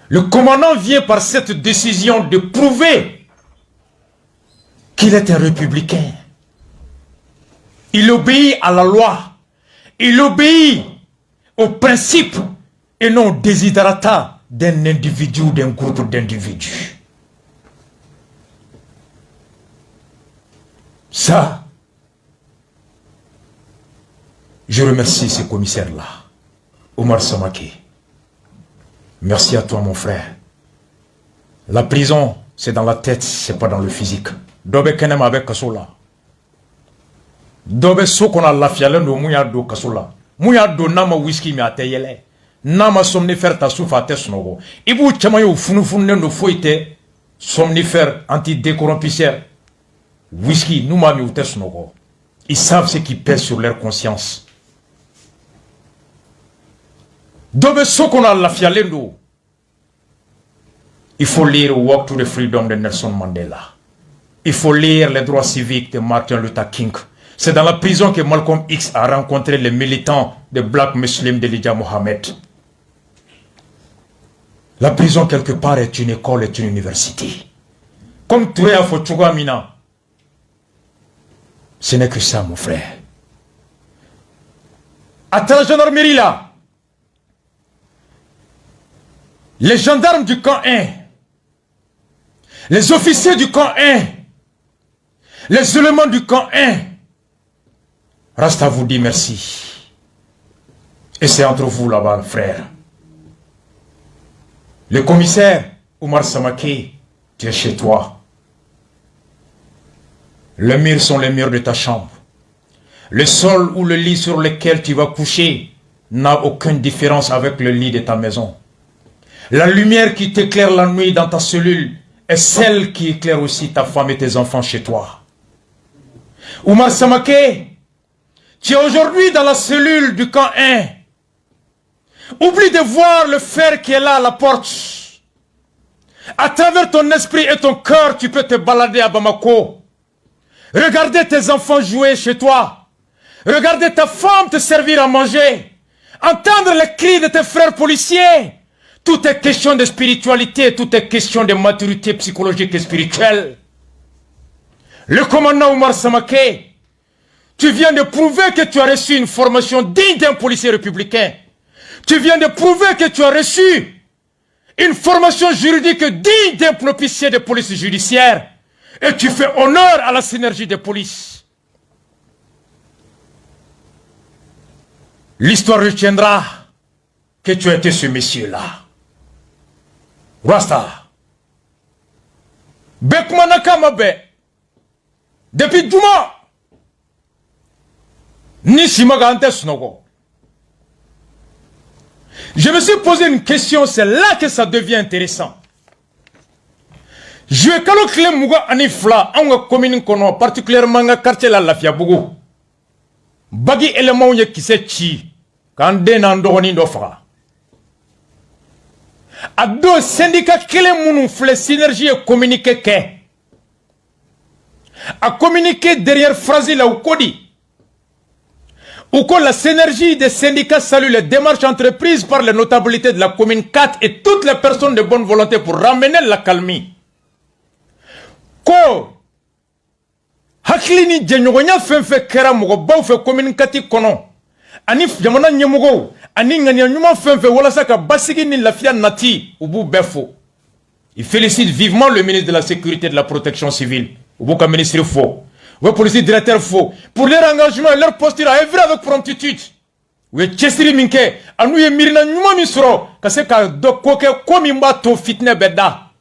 Le commandant vient par cette décision de prouver qu'il est un républicain. Il obéit à la loi. Il obéit aux principes et non aux desiderata d'un individu ou d'un groupe d'individus. Ça, je remercie ce commissaire-là, Omar Samake. Merci à toi, mon frère. La prison, c'est dans la tête, c'est pas dans le physique. Dobe kenem avec kasola. Dobe sokona lafiale no muya do kasola. Muya do nama whisky mi ateyele. Nama somnifère ta soufa te snogo. Ibu chamayo funufune no foite somnifère antidécorrompisseur. Whisky nouma mi ute snogo. Ils savent ce qui pèse sur leur conscience. Dobe sokona lafiale no. Il faut lire Walk to the Freedom de Nelson Mandela. Il faut lire les droits civiques de Martin Luther King. C'est dans la prison que Malcolm X a rencontré les militants des Black Muslims d'Elijah Mohammed. La prison, quelque part, est une école, est une université. Comme Touré a fait Mina. Ce n'est que ça, mon frère. À la gendarmerie, là, les gendarmes du camp 1, les officiers du camp 1, les éléments du camp 1, Rasta vous dit merci. Et c'est entre vous là-bas, frère. Le commissaire, Omar Samake, tu es chez toi. Les murs sont les murs de ta chambre. Le sol ou le lit sur lequel tu vas coucher n'a aucune différence avec le lit de ta maison. La lumière qui t'éclaire la nuit dans ta cellule est celle qui éclaire aussi ta femme et tes enfants chez toi. Omar Samake, tu es aujourd'hui dans la cellule du camp 1. Oublie de voir le fer qui est là à la porte. À travers ton esprit et ton cœur, tu peux te balader à Bamako. Regarder tes enfants jouer chez toi. Regarder ta femme te servir à manger. Entendre les cris de tes frères policiers. Tout est question de spiritualité, tout est question de maturité psychologique et spirituelle. Le commandant Oumar Samaké, tu viens de prouver que tu as reçu une formation digne d'un policier républicain. Tu viens de prouver que tu as reçu une formation juridique digne d'un officier de police judiciaire. Et tu fais honneur à la synergie des polices. L'histoire retiendra que tu as été ce monsieur-là. Rasta. Bekmanaka mabe. Depuis Duma. Ni Simagante Snogo. Je me suis posé une question, c'est là que ça devient intéressant. Je vais calculer Mouga Anifla, en commune kono, particulièrement dans quartier la Lafia Bougou. Bagi élément qui s'est chi, quand den ndoroni d'offra. A deux syndicats kele mounou fle synergie et communiquer ke. A communiquer derrière phrase la ou kodi. Ou que la synergie des syndicats salue les démarches entreprises par les notabilités de la commune 4 et toutes les personnes de bonne volonté pour ramener la calmie. Ko haklini djenyogonya fenfe kera mugo baw fe commune 4 kono. Ani jamana nyemugo ani ngani nyuma fenfe wala saka basigi ni lafia nati ubu befo. Il félicite vivement le ministre de la Sécurité et de la Protection civile. Ubu ka ministre faux. Le policier directeur faux. Pour leur engagement et leur posture à œuvrer avec promptitude. Oui, Chestri Minke, à nous y mirina nyuma misro, kase ka do koke komimba to fitne beda.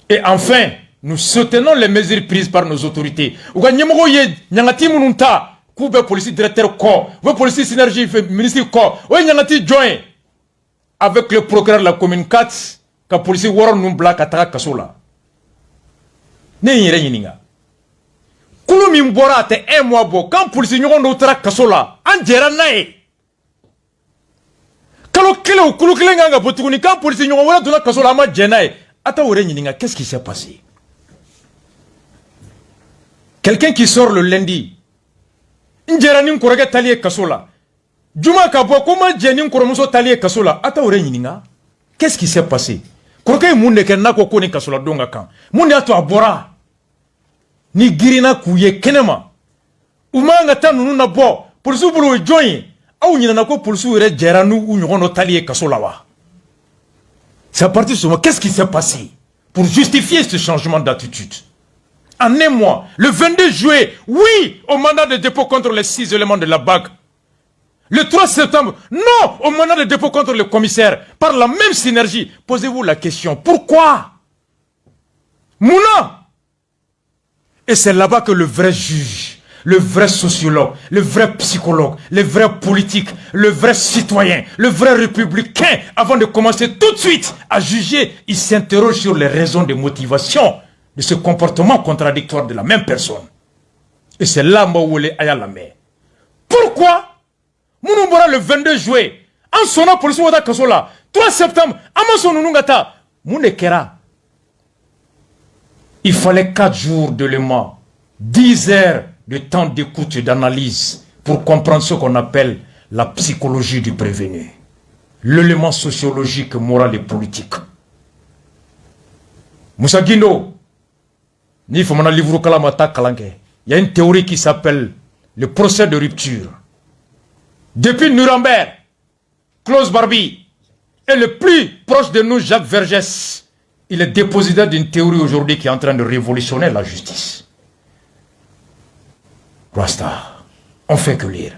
Et enfin, nous soutenons les mesures prises par nos autorités. Ouga nyemogo ye nyangati mununta, koube policier directeur ko, we policier synergie ministre ko, we nyangati joint avec le procureur de la commune 4, ka policier woro numbla kataka kasola. Ne yire yininga. Kulu min bora te un mois bo quand policier ñogon do tra kasola an jera nae kalo kele o kulu kele nga botuguni quand policier ñogon wala do la kasola ma jenae ata wore ñininga qu'est-ce qui s'est passé? Quelqu'un qui sort le lundi njera nin korage talié kasola juma ka bo comment jenin koromuso talié kasola ata wore ñininga qu'est-ce qui s'est passé? Korokay munde ken nako ko ni kasola donga kan munde ato abora ni girina kuye kenema umanga tanu na bo polisu bulu join au nyina nako polisu re jeranu u nyono talié kasola wa. C'est à partir de ce moment qu'est-ce qui s'est passé pour justifier ce changement d'attitude? En un mois, le 22 juillet, oui au mandat de dépôt contre les 6 éléments de la BAC. Le 3 septembre, non au mandat de dépôt contre le commissaire. Par la même synergie, posez-vous la question, pourquoi? Mouna. Et c'est là-bas que le vrai juge, le vrai sociologue, le vrai psychologue, le vrai politique, le vrai citoyen, le vrai républicain, avant de commencer tout de suite à juger, il s'interroge sur les raisons de motivation de ce comportement contradictoire de la même personne. Et c'est là où il est à la mer. Pourquoi Mounoubora le 22 juillet, en sonnant pour le Souada Kasola, 3 septembre, Amason Nungata, Mounekera. Il fallait 4 jours de l'élément, 10 heures de temps d'écoute et d'analyse pour comprendre ce qu'on appelle la psychologie du prévenu. L'élément sociologique, moral et politique. Moussa Guindo, il y a une théorie qui s'appelle le procès de rupture. Depuis Nuremberg, Klaus Barbie est le plus proche de nous, Jacques Vergès. Il est dépositaire d'une théorie aujourd'hui qui est en train de révolutionner la justice. Rasta, on fait que lire.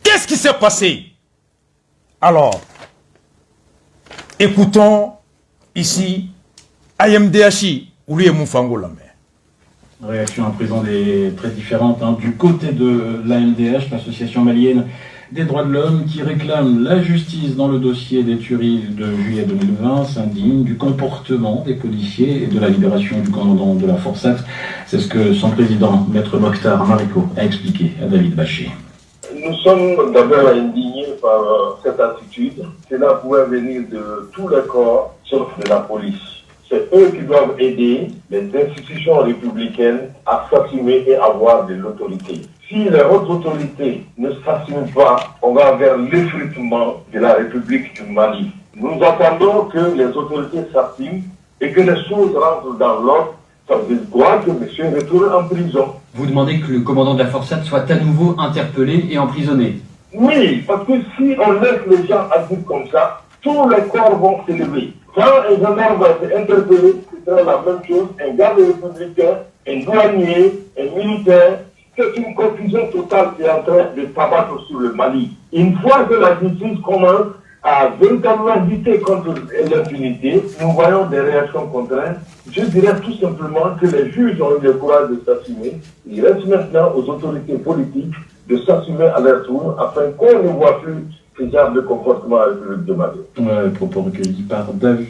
Qu'est-ce qui s'est passé? Alors, écoutons ici AMDHI, ou lui et Moufango la mer. Réaction à présent très différente du côté de l'AMDH, l'association malienne des droits de l'homme, qui réclame la justice dans le dossier des tueries de juillet 2020, s'indigne du comportement des policiers et de la libération du commandant de la Forsat. C'est ce que son président, Maître Mokhtar Mariko, a expliqué à David Baché. Nous sommes d'abord indignés par cette attitude. Cela pourrait venir de tous les corps, sauf de la police. C'est eux qui doivent aider les institutions républicaines à s'assumer et avoir de l'autorité. Si les hautes autorités ne s'assument pas, on va vers l'effritement de la République du Mali. Nous attendons que les autorités s'assument et que les choses rentrent dans l'ordre. Ça veut dire que monsieur retourne en prison. Vous demandez que le commandant de la Forsat soit à nouveau interpellé et emprisonné. Oui, parce que si on laisse les gens agir comme ça, tous les corps vont s'élever. Quand un gendarme va être interpellé, ce sera la même chose. Un garde républicain, un douanier, un militaire. C'est une confusion totale qui est en train de s'abattre sur le Mali. Une fois que la justice commence à véritablement lutter contre l'impunité, nous voyons des réactions contraires. Je dirais tout simplement que les juges ont eu le courage de s'assumer. Il reste maintenant aux autorités politiques de s'assumer à leur tour afin qu'on ne voit plus ce genre de comportement à la République de Mali. Propos recueillis par David.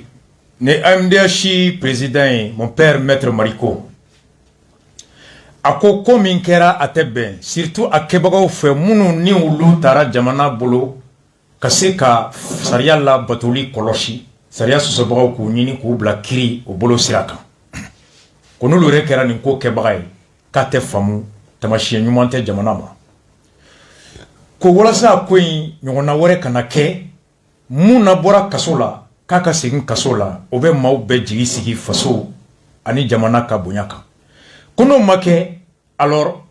Ne AMDH président, mon père maître Mariko. Ako ko min kɛra a tɛ bɛn surtout a kɛbagaw fɛ minnu ni olu taara jamana bolo ka se ka sariya la batoli kɔlɔsi sariya sɔsɔbagaw k'u ɲini k'u bila kiri o bolo sira kan ko n'olu yɛrɛ kɛra nin ko kɛbaga ye k'a tɛ faamu tamasiyɛn ɲuman tɛ jamana ma ko walasa ko in ɲɔgɔnna wɛrɛ kana kɛ mun na bɔra kaso la k'a ka segin kaso la o bɛ maaw bɛɛ jigi sigi faso ani jamana ka bonya kan ko n'o ma kɛ alors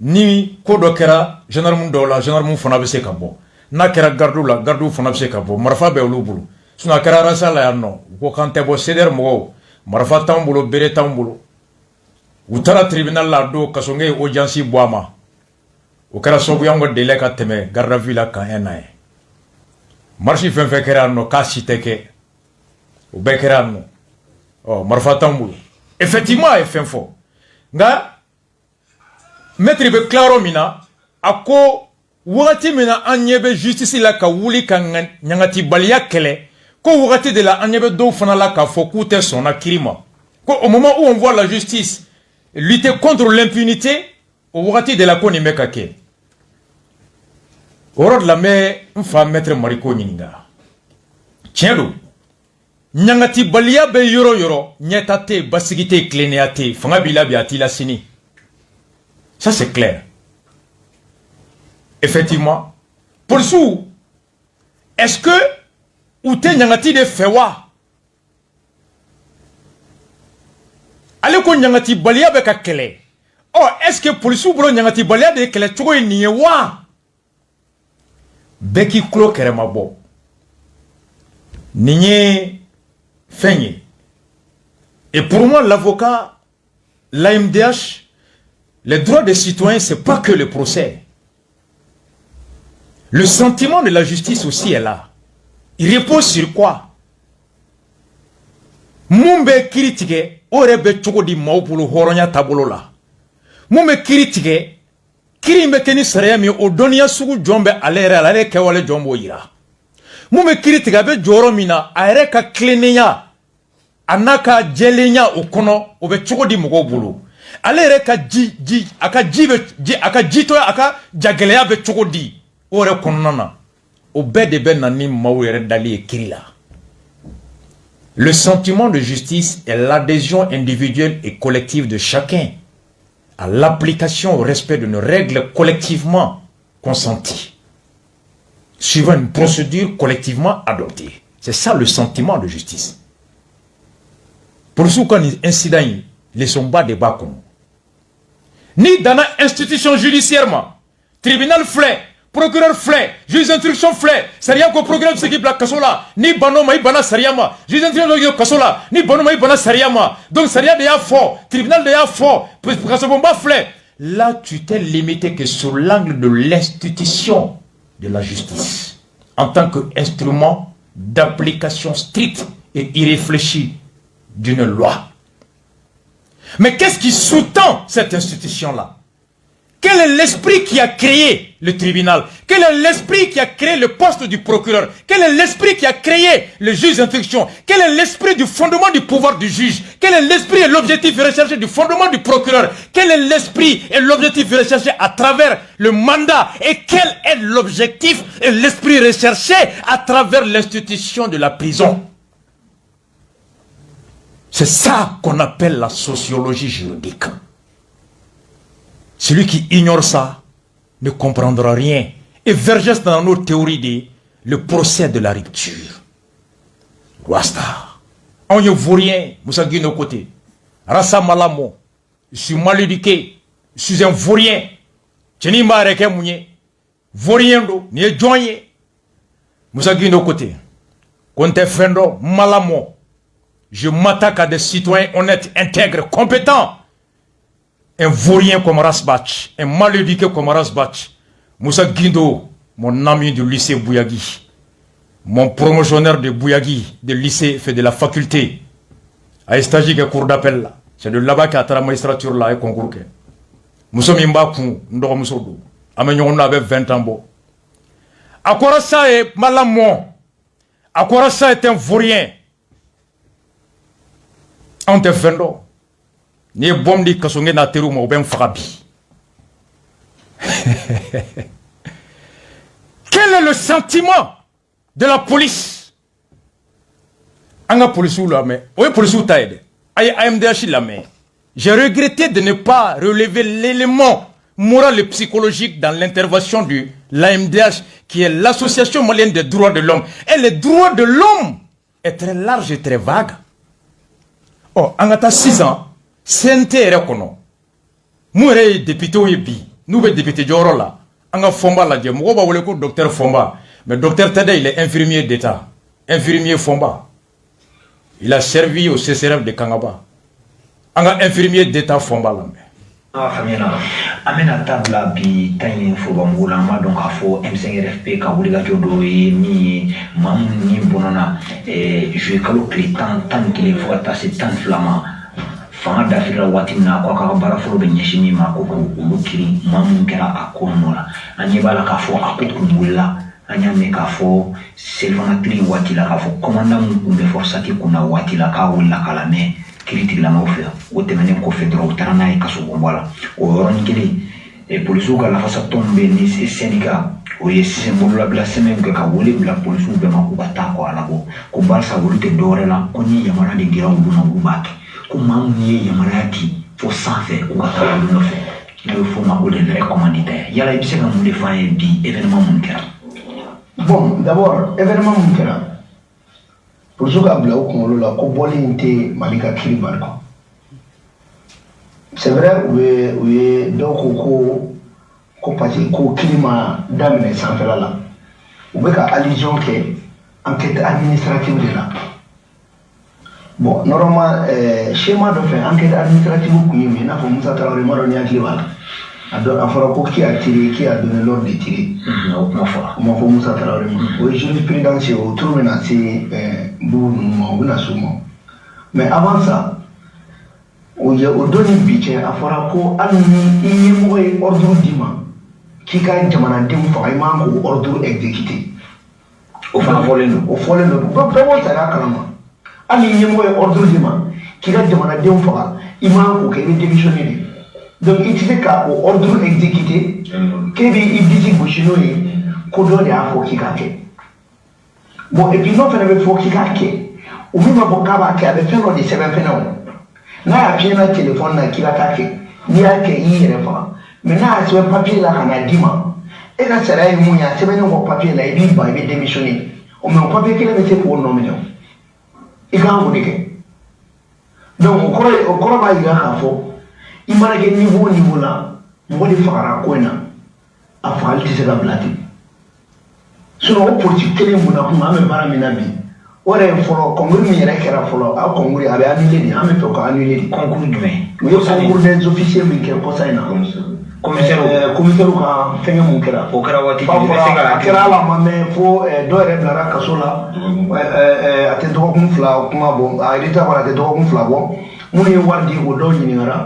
ni ko dɔ kɛra gendarme dɔw la gendarme fana bɛ se ka bɔ n'a kɛra gardiw la gardiw fana bɛ se ka bɔ marifa bɛ olu bolo sinon a kɛra arasa la yan nɔ u ko k'an tɛ bɔ CDR mɔgɔw marifa t'anw bolo bere t'anw bolo u taara tribunal la don kasonge ye audience bɔ a ma o kɛra sababu y'anw ka délai ka tɛmɛ garde à vue la kan un an ye marche fɛn fɛn kɛra yan nɔ k'a si tɛ kɛ o bɛɛ kɛra yan nɔ ɔ marifa t'anw bolo effectivement a ye fɛn fɔ nga maître be claro mina ako wagati mina an ɲɛ bɛ justice la ka wuli ka ɲangati baliya kɛlɛ ko wagati de la an ɲɛ bɛ dɔw fana la k'a fɔ k'u tɛ sɔnna kiri ma ko au moment où on voit la justice lutter contre l'impunité au wagati de la ko nin bɛ ka kɛ o yɔrɔ de la n bɛ n fa maître Mariko ɲininka tiɲɛ don ɲangati baliya bɛ yɔrɔ yɔrɔ ɲɛta tɛ yen basigi tɛ yen tilennenya tɛ yen fanga b'i la bi a t'i la sini ça c'est clair. Effectivement, policiers, est-ce que ou te nyangati de fewa? Ale ko nyangati balia be ka kele. Oh, est-ce que policiers bro nyangati balia de kele chogo ni wa? Beki klo kerema bo. Niye fenye. Et pour moi l'avocat, l'AMDH, les droits des citoyens, c'est pas que le procès. Le sentiment de la justice aussi est là. Il repose sur quoi? Mumbe critique, orebe choko di maupulu horonya tabolo la. Mumbe critique, kirimbe keni sarayami odonia sugu jombe alere kewale jombo ira. Mumbe critique abe joro mina aereka kleneya anaka jelenya okono obe choko di mogobulu. Ale ka aka jito aka jageleya be chogo di ore konnana o bede be nani mawere dali kirila. Le sentiment de justice est l'adhésion individuelle et collective de chacun à l'application au respect d'une règle collectivement consentie suivant une procédure collectivement adoptée. C'est ça le sentiment de justice. Pour ce qu'on incident les sombats de Bakoum. Ni dans l'institution judiciairement, tribunal flé, procureur flé, juge d'instruction flé, Saria ko programme ce qui black kasola, ni bano mai bana Sariama, juge d'instruction kasola, ni bano mai bana Sariama. Donc Saria de ya fort, tribunal de ya fort, Kasabomba flé. Là, tu t'es limité que sur l'angle de l'institution de la justice, en tant qu'instrument d'application stricte et irréfléchie d'une loi. Mais qu'est-ce qui sous-tend cette institution-là? Quel est l'esprit qui a créé le tribunal? Quel est l'esprit qui a créé le poste du procureur? Quel est l'esprit qui a créé le juge d'instruction? Quel est l'esprit du fondement du pouvoir du juge? Quel est l'esprit et l'objectif recherché du fondement du procureur? Quel est l'esprit et l'objectif recherché à travers le mandat? Et quel est l'objectif et l'esprit recherché à travers l'institution de la prison? C'est ça qu'on appelle la sociologie juridique. Celui qui ignore ça ne comprendra rien et vergesse dans nos théories de le procès de la rupture. Wasta. On ne voit rien, Moussa Guy nos côtés. Rassa Malamo, je suis mal éduqué, je suis un vaurien. Tcheni Mareke Mounié, vaurien do, ni joigné. Moussa Guy nos côtés. Conte Fendo, Malamo. Je m'attaque à des citoyens honnêtes, intègres, compétents. Un vaurien comme Rasbach, un mal éduqué comme Rasbach. Moussa Guindo, mon ami du lycée Bouyagui, mon promotionnaire de Bouyagui, de lycée, fait de la faculté. À Estagi, qui cours d'appel là. C'est de là-bas qu'il y a la magistrature là et concours. Moussa Mimbakou, Ndoro Moussoudou. Amignon avait 20 ans. Bon. Akorasa est malamon. Akorasa est un vaurien. On te fait non. Ni bom di kasonge na teru mo ben frabi. Quel est le sentiment de la police? Anga police ou la mais oui police ou taide. Ay AMDH la mais. J'ai regretté de ne pas relever l'élément moral et psychologique dans l'intervention de l'AMDH qui est l'association malienne des droits de l'homme. Et les droits de l'homme est très large et très vague. Oh, en attendant 6 ans, CNT reconnaît. Moi, je suis député au Yebi. Nous, les députés de Jorola. On a Fomba la dit. Moi, je suis docteur Fomba. Mais docteur Tade, il est infirmier d'État. Infirmier Fomba. Il a servi au CCRF de Kangaba. On a infirmier d'État Fomba là. Amena tabla bi tayin fo bamulama donc afo M5RFP ka wuliga jodo ni mam ni bonona je kalo kletan tan kile fo ta c'est tan flama fanga dafira watina kwa ka barafo be nyeshini ma ko ulukiri mam kera akonola anyebala ka fo akukumula anyame ka fo selfana tri watila ka fo commandant de forçati kuna watila ka wula kala me critique la mafia o temene ko fedro tarana e kaso bombola o ron kili e polisu ga la fasa tombe ni syndicat o yesi mbolo la semaine ka wole la polisu be ma ko bata ko ala ko barsa wolute dorela ko ni yamara de gira uluna ubake ko mamu ni yamara ti fo sanfe ko ka uluna fe na fo ma ko de recommanditaire yala ibise ga mu defaye bi événement mun kera bon d'abord événement mun kera pour ce que Ablaou Kongolola, Kobolinte Malika Kiribarko. C'est vrai, oui, donc, ko climat d'amener sans faire là. Ou bien allusion que enquête administrative de là. Bon, normalement, schéma de faire enquête administrative, mais n'a pas Moussa Traoré Maronia Kliwala. Alors, qui a tiré, qui a donné l'ordre de tirer. Moi, pour Moussa Traoré. Oui, jurisprudence, au trou menacé, mais avant ça, on y a donné budget à Forako, il y a ordre d'ima qui a été demandé pour ordre exécuté. Au fond, vraiment, ça a quand même. Il y a ordre d'ima qui a demandé pour imam qui est démissionné. Donc, il fait qu'à ordre exécuté, qu'il y ait des bouchons qu'on doit avoir qui a fait. Bon, et puis non, il faut qu'il y ait ou même un cas qui avait fait le 7 phénomènes. N'a pas un téléphone qui a fait, ni à qui il répond. Mais n'a pas un papier là qu'on a dit, et là, c'est là, il y a un papier là, il va démissionner. On met un papier qui est pour le nommer. Il va vous dire. Donc, au cours il y a un faux. Il m'a dit niveau là, moi, il faut faire un coin à faire le tissu de la blague. Sinon, on peut dire que les gens qui ont été on est follow concours mi yɛrɛ kɛra fɔlɔ a concours a bɛ annulé de an bɛ fɛ ka annulé de concours jumɛn u ye concours des officiers min kɛ kɔsa in na commissaire ka fɛngɛ mun kɛra o kɛra waati jumɛn bɛ se ka a kɛra ala ma mɛn fo dɔ yɛrɛ bilara kaso la a tɛ dɔgɔkun 2 kuma bɔ a yɛrɛ ta kɔrɔ a tɛ dɔgɔkun 2 bɔ minnu ye wari di o dɔw ɲininkara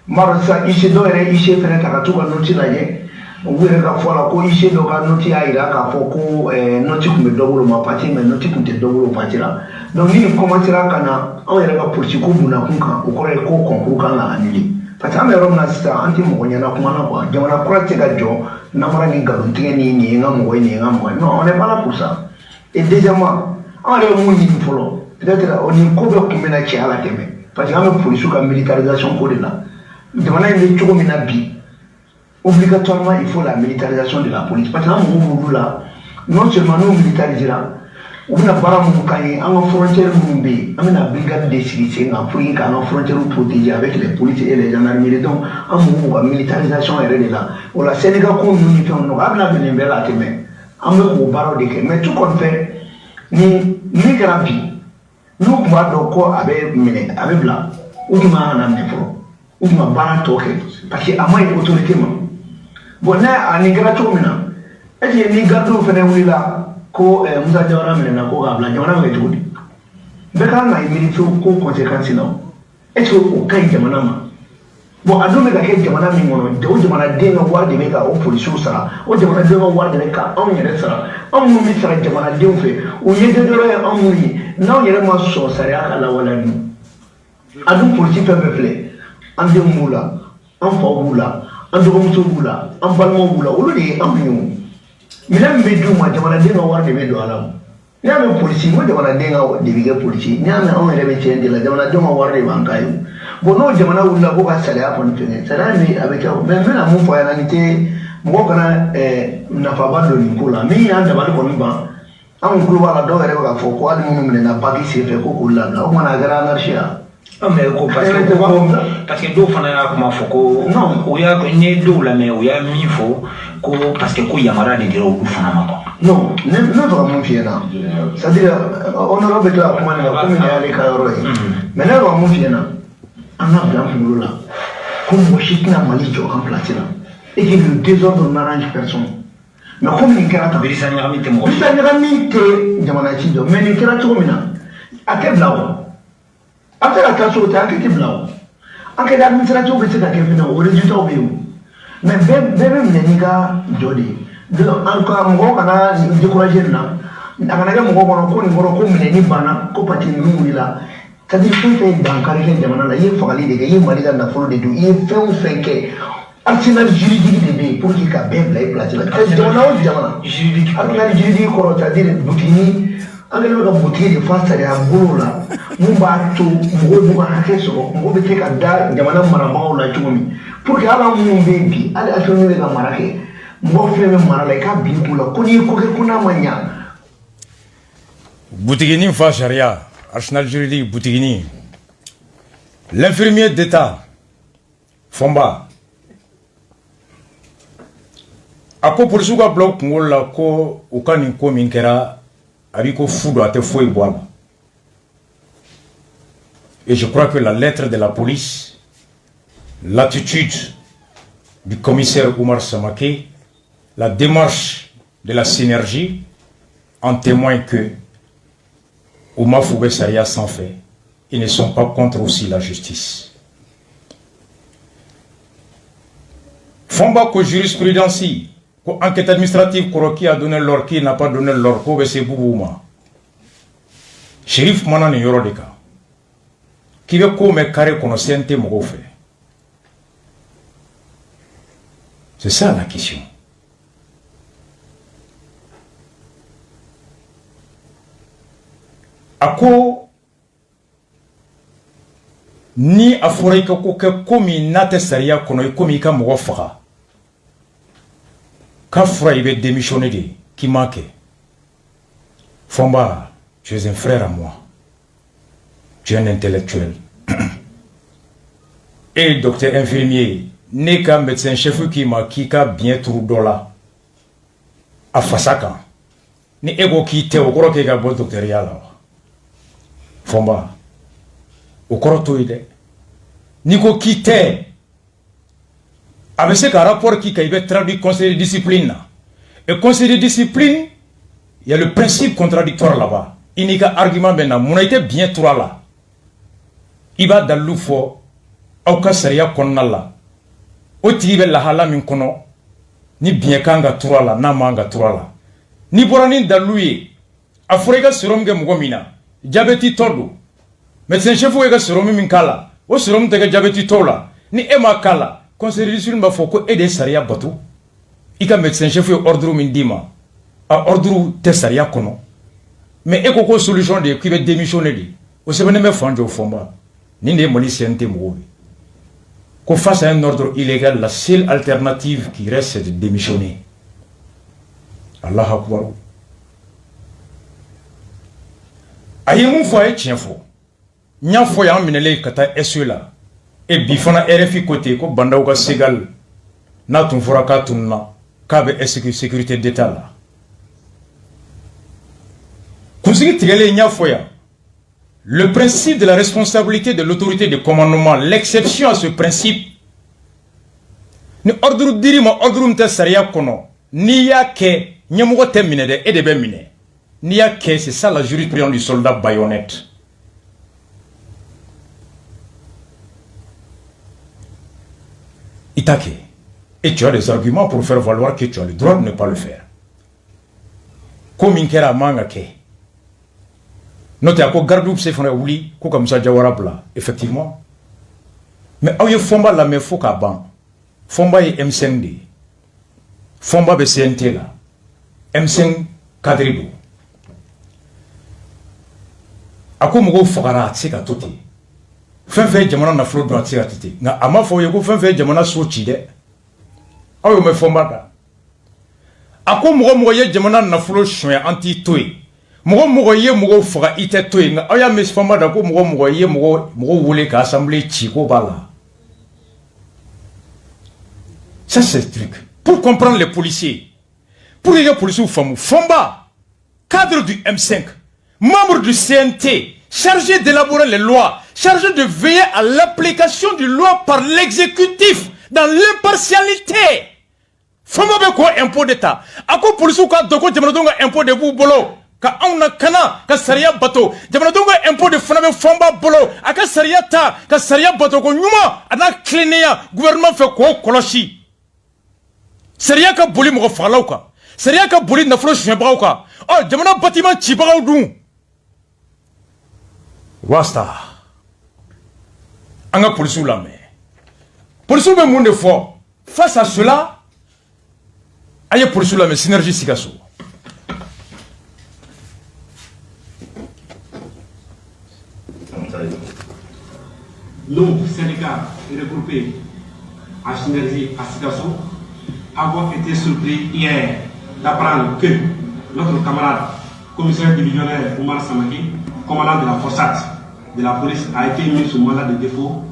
Marasa ici d'oeuvre ici fait ta tout à noti la ye. Ou est la fois la co ici donc à noti à ira qu'à foko noti comme double ma partie mais noti comme double partie là. Donc il commence là kana on est là pour chico buna kunka ou quoi ko concours kan la annulé. Parce que amero na sta anti mo nyana kuma na kwa jamana kura tega jo na mara ni galunti ni nga mo ni nga mo. Non, on n'est pas là pour ça. Et deuxièmement, on est mon ni folo. Peut-être on est ko be kumena ci ala teme. Parce que am police ka militarisation ko de là. Demana ni choko mina bi. Obligatoirement, il faut la militarisation de la police. Parce que nous, là, non seulement nous militarisons, on a pas en frontière Mumbai, on a une brigade de sécurité, on a une frontière protégée avec les policiers et les gendarmeries. Donc, on a une militarisation est là. On a Sénégal comme nous, on a la bénévole à témoin. On a un barreau de quai. Mais tout qu'on fait, ni gravi. Nous, on va donc avec là, ou qui m'a amené pour, ou qui m'a barré toqué. Parce qu'il y a moins d'autorité. Bon, là, à Nigrato, est-ce que les gardes font un là, ko Moussa Diawara mena ko Abla Diawara me tudi. Beka na imiri ko conséquence non. Est-ce que au kai jamana ma? Bon, ado me ka ke jamana mi ngono, de jamana de no wa de me ka o police sara, o jamana de no wa de ka on yere sara. On mu mi sara jamana de fe, o ye de doro e on mu ni, na on yere ma so sara ala wala ni. Ado police pe ple. Ande mula, an fa mula. Ando muso bula an balmo bula olu de amnu milam be duma jamana de ngawar de be do alam nyame police mo jamana de ngaw de biga police nyame on rebe chende la jamana de ngawar de bankayu bono jamana ulla ko ba sala ko ntene sala ni abeka men mena mu fa yana nite mo kana na fa ba do ni kula mi ya da ba ko ni ba an kulu wala do rebe ka fo ko ali mu na paki se fe ko kula la o mana gara narshia. Mais parce que d'où fana ya kuma foko non o ya ni do la mais o ya mi fo ko parce que ko yamara de diro du fana ma non ne va mon fiena c'est-à-dire honorable de la kuma na ko mi ya le ka yoro mais ne va mon fiena ana bien pour là comme mo shikna mali jo en place là et que le désordre n'arrange personne mais comme ni kara ta bisa nyami te mo bisa nyami te jamana ci do mais ni kara to mina akeblawo après la classe au théâtre qui blanc en quelle administration que c'est à quel au résultat au bio mais même les niggas jodi de encore mon kana décourager là akana ga mo ko ni ngoro ko mine ni bana ko pati ni là c'est-à-dire fait dans carrière jamana la yé fagali de yé mali na folo de yé fait que arsenal juridique de bé pour qu'il ka ben la place là jamana juridique arsenal juridique ko c'est-à-dire boutini angelo ga boutini de face à la boule là mumba to mo mo hake so mo be ka da jamana marama la tumi pour que ala mu bebi ala atoni ga marake mo fe me marala ka bi bula ko ni ko ke kuna manya Boutigini fa sharia arsenal juridique Boutigini l'infirmier d'état Fomba ako pour suga bloc ngola ko ukani ko minkera abiko fudo ate foi boala. Et je crois que la lettre de la police, l'attitude du commissaire Oumar Samake, la démarche de la synergie en témoignent que Oumar Foubé Saria s'en fait. Ils ne sont pas contre aussi la justice. Fomba ko jurisprudence, ko enquête administrative qui a donné l'or, qui n'a pas donné l'or, ko c'est Boubouma. Shérif Manan Yorodeka. Qui veut qu'on me carré qu'on s'ente mon fait. C'est ça la question. Ako ni afore que comme nate saria kono comme ka mo fera. Ka fera il va démissionner de qui manque. Fomba, tu es un frère à moi. Tu es un intellectuel. Et docteur infirmier, n'est qu'un médecin-chef qui m'a bien tout dollar. À Fasaka. Ni ego qui te au gros qui a bon docteur. Fomba. Au gros tout il est. Nico qui te. Avec ce rapport qui a traduit conseil de discipline. Et conseil de discipline, il y a le principe contradictoire là-bas. Il n'y a pas argument maintenant. Mon a été bien trois là. Il va dans l'oufo aw ka sariya kɔnɔna la o tigi bɛ lahala min kɔnɔ ni biɲɛ kan ka turu a la n'a man ka turu a la ni bɔra ni dalilu ye a fɔra i ka sérum kɛ mɔgɔ min na jabɛti tɔ don médecin chef ye ka sérum min k'a la o sérum tɛ kɛ jabɛti tɔw la ni e ma k'a la conseil de discipline b'a fɔ ko e de ye sariya bato i ka médecin chef ye ordre min d'i ma a ordre tɛ sariya kɔnɔ mais e ko ko solution de ye k'i bɛ démissionner de o sɛbɛnnen bɛ fan jɔ fɔnba nin de ye Mali CNT mɔgɔw ye ko face à un ordre illégal la seule alternative qui reste c'est de démissionner. Allah akbar. A ye mun fɔ a ye tiɲɛ fɔ n y'a fɔ y'an minɛlen ka taa SE la et bi fana RFI côté ko bandaw ka Segal n'a tun fɔra k'a tununa k'a bɛ sécurité d'état la kunsigi tigɛlen n y'a fɔ yan le principe de la responsabilité de l'autorité de commandement l'exception à ce principe ni ordre diri ma ordre min tɛ sariya kɔnɔ n'i y'a kɛ ɲɛmɔgɔ tɛ minɛ dɛ e de bɛ minɛ n'i y'a kɛ c'est ça la jurisprudence du soldat baïonnette. Itake, et tu as des arguments pour faire valoir que tu as le droit de ne pas le faire. Comme il y a un manga ke. Note à quoi garde se font ouli, comme ça Jawara bla, effectivement. Mais aouye fomba la me faut qu'à ban. Fomba est M5D. Fomba be CNT là. M5 kadrido. Ako mgo fogara tsika toti. Fenfe jamana na flow do tsika toti. Na ama fo yego fenfe jamana so chi de. Ayo me fomba da. Ako mgo ye jamana na flow shoya anti toy. Mgo ye mgo foga ite toy. Na aya me fomba da ko mgo ye mgo wole ka assemblée chi ko bala. Ça c'est le truc. Pour comprendre les policiers. Pour les policiers ou femmes, Fomba, cadre du M5, membre du CNT, chargé d'élaborer les lois, chargé de veiller à l'application des lois par l'exécutif dans l'impartialité. Fomba be quoi impôt d'État. A quoi policier ou quoi doko jamanadonga impôt de vous bolo. Ka auna kana ka saria bato. Jamanadonga impôt de Fomba Fomba bolo. Aka saria ta ka saria bato ko nyuma ana klinéa gouvernement fait quoi koloshi. Saria ka boli mo falaw ka. Saria ka boli na flo shebaraw ka. Oh jamana bâtiment ci baraw dun. Wasta. Anga police la mais. Police be monde fort. Face à cela, aye police la mais synergie sikaso. Nous, syndicats regroupés à synergie à Sikasso, avons été surpris hier d'apprendre que notre camarade commissaire divisionnaire Oumar Samaki, commandant de la Fossat de la police, a été mis sous mandat de dépôt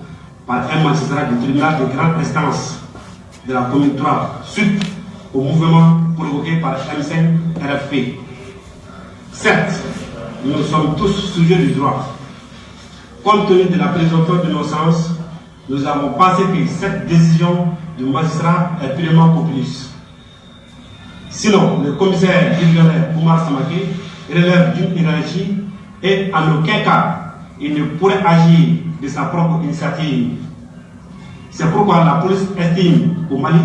par un magistrat du tribunal de grande instance de la commune 3 suite au mouvement provoqué par M5 RFP. Certes, nous sommes tous sujets du droit. Compte tenu de la présomption d'innocence, nous avons pensé que cette décision du magistrat est purement populiste. Sinon, le commissaire divisionnaire Oumar Samaki relève d'une hiérarchie et en aucun cas il ne pourrait agir de sa propre initiative. C'est pourquoi la police estime qu'au Mali,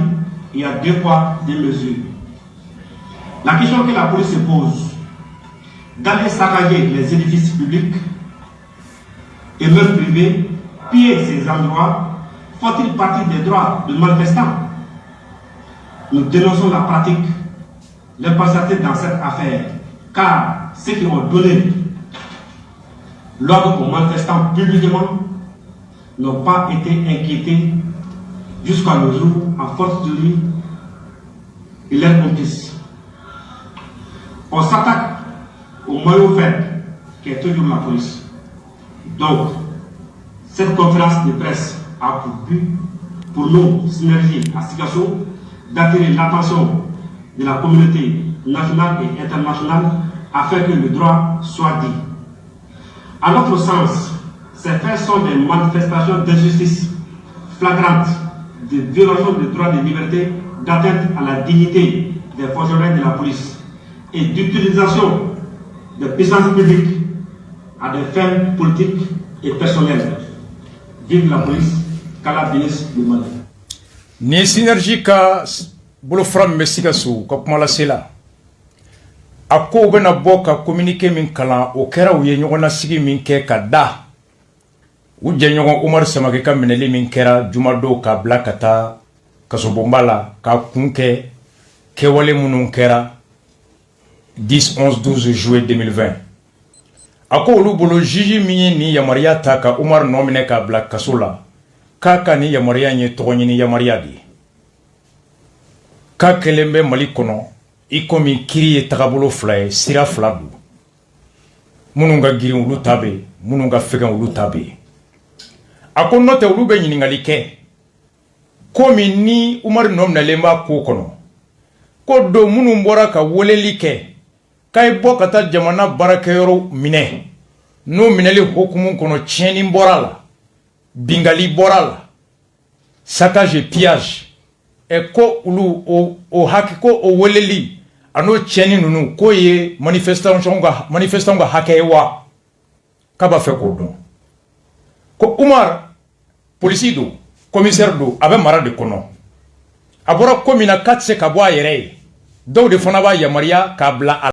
il y a deux poids, deux mesures. La question que la police se pose, d'aller saccager les édifices publics et même privés, piller ces endroits, faut-il partir des droits de manifestants? Nous dénonçons la pratique, l'impartialité dans cette affaire, car ceux qui ont donné l'ordre aux manifestants publiquement n'ont pas été inquiétés jusqu'à nos jours à force de lui et leur complice. On s'attaque au maillot vert qui est toujours la police. Donc, cette conférence de presse a pour but, pour nous, Synergie à Sikasso, d'attirer l'attention de la communauté nationale et internationale afin que le droit soit dit. À notre sens, ces faits sont des manifestations d'injustice flagrantes, de violation des droits de liberté, d'atteinte à la dignité des fonctionnaires de la police et d'utilisation de puissances publiques à des fins politiques et personnelles. Vive la police, kala binis du Mali. Ni synergie ka bolo fram mesika su ka kuma la sela. Ako bena boka communiquer min kala o kera u ye ɲɔgɔnna sigi min kɛ ka da. U jɛɲɔgɔn Umar Samake ka minɛli min kɛra jumadow ka bila ka taa kasobonba la ka kun kɛ kɛwale minnu kɛra 10, 11, 12 juillet 2020. Ako olu bolo juge min ye ni yamariya ta ka Umar nɔ minɛ ka bila kaso la k'a ka ni yamariya ye tɔgɔ ɲini yamariya de ye. K'a kɛlen bɛ Mali kɔnɔ i komi kiri ye tagabolo fila ye sira fila don. Minnu ka girin olu ta bɛ minnu ka fɛgɛn olu ta bɛ. A ko n'o tɛ olu bɛ ɲininkali kɛ komi ni Umar nɔ minɛlen b'a ko kɔnɔ ko don minnu bɔra ka weleli kɛ k'a ye bɔ ka taa jamana baarakɛyɔrɔ minɛ n'o minɛli hukumu kɔnɔ tiɲɛni bɔra la bingali bɔra la saccage et pillage ko olu o haki ko o weleli ano tiɲɛni ninnu ko ye manifestant ka hakɛ ye wa k'a b'a fɛ k'o dɔn ko Umar polisi do commissaire do a bɛ mara de kɔnɔ a bɔra ko min na k'a tɛ se ka bɔ a yɛrɛ ye dɔw de fana b'a yamaruya k'a bila a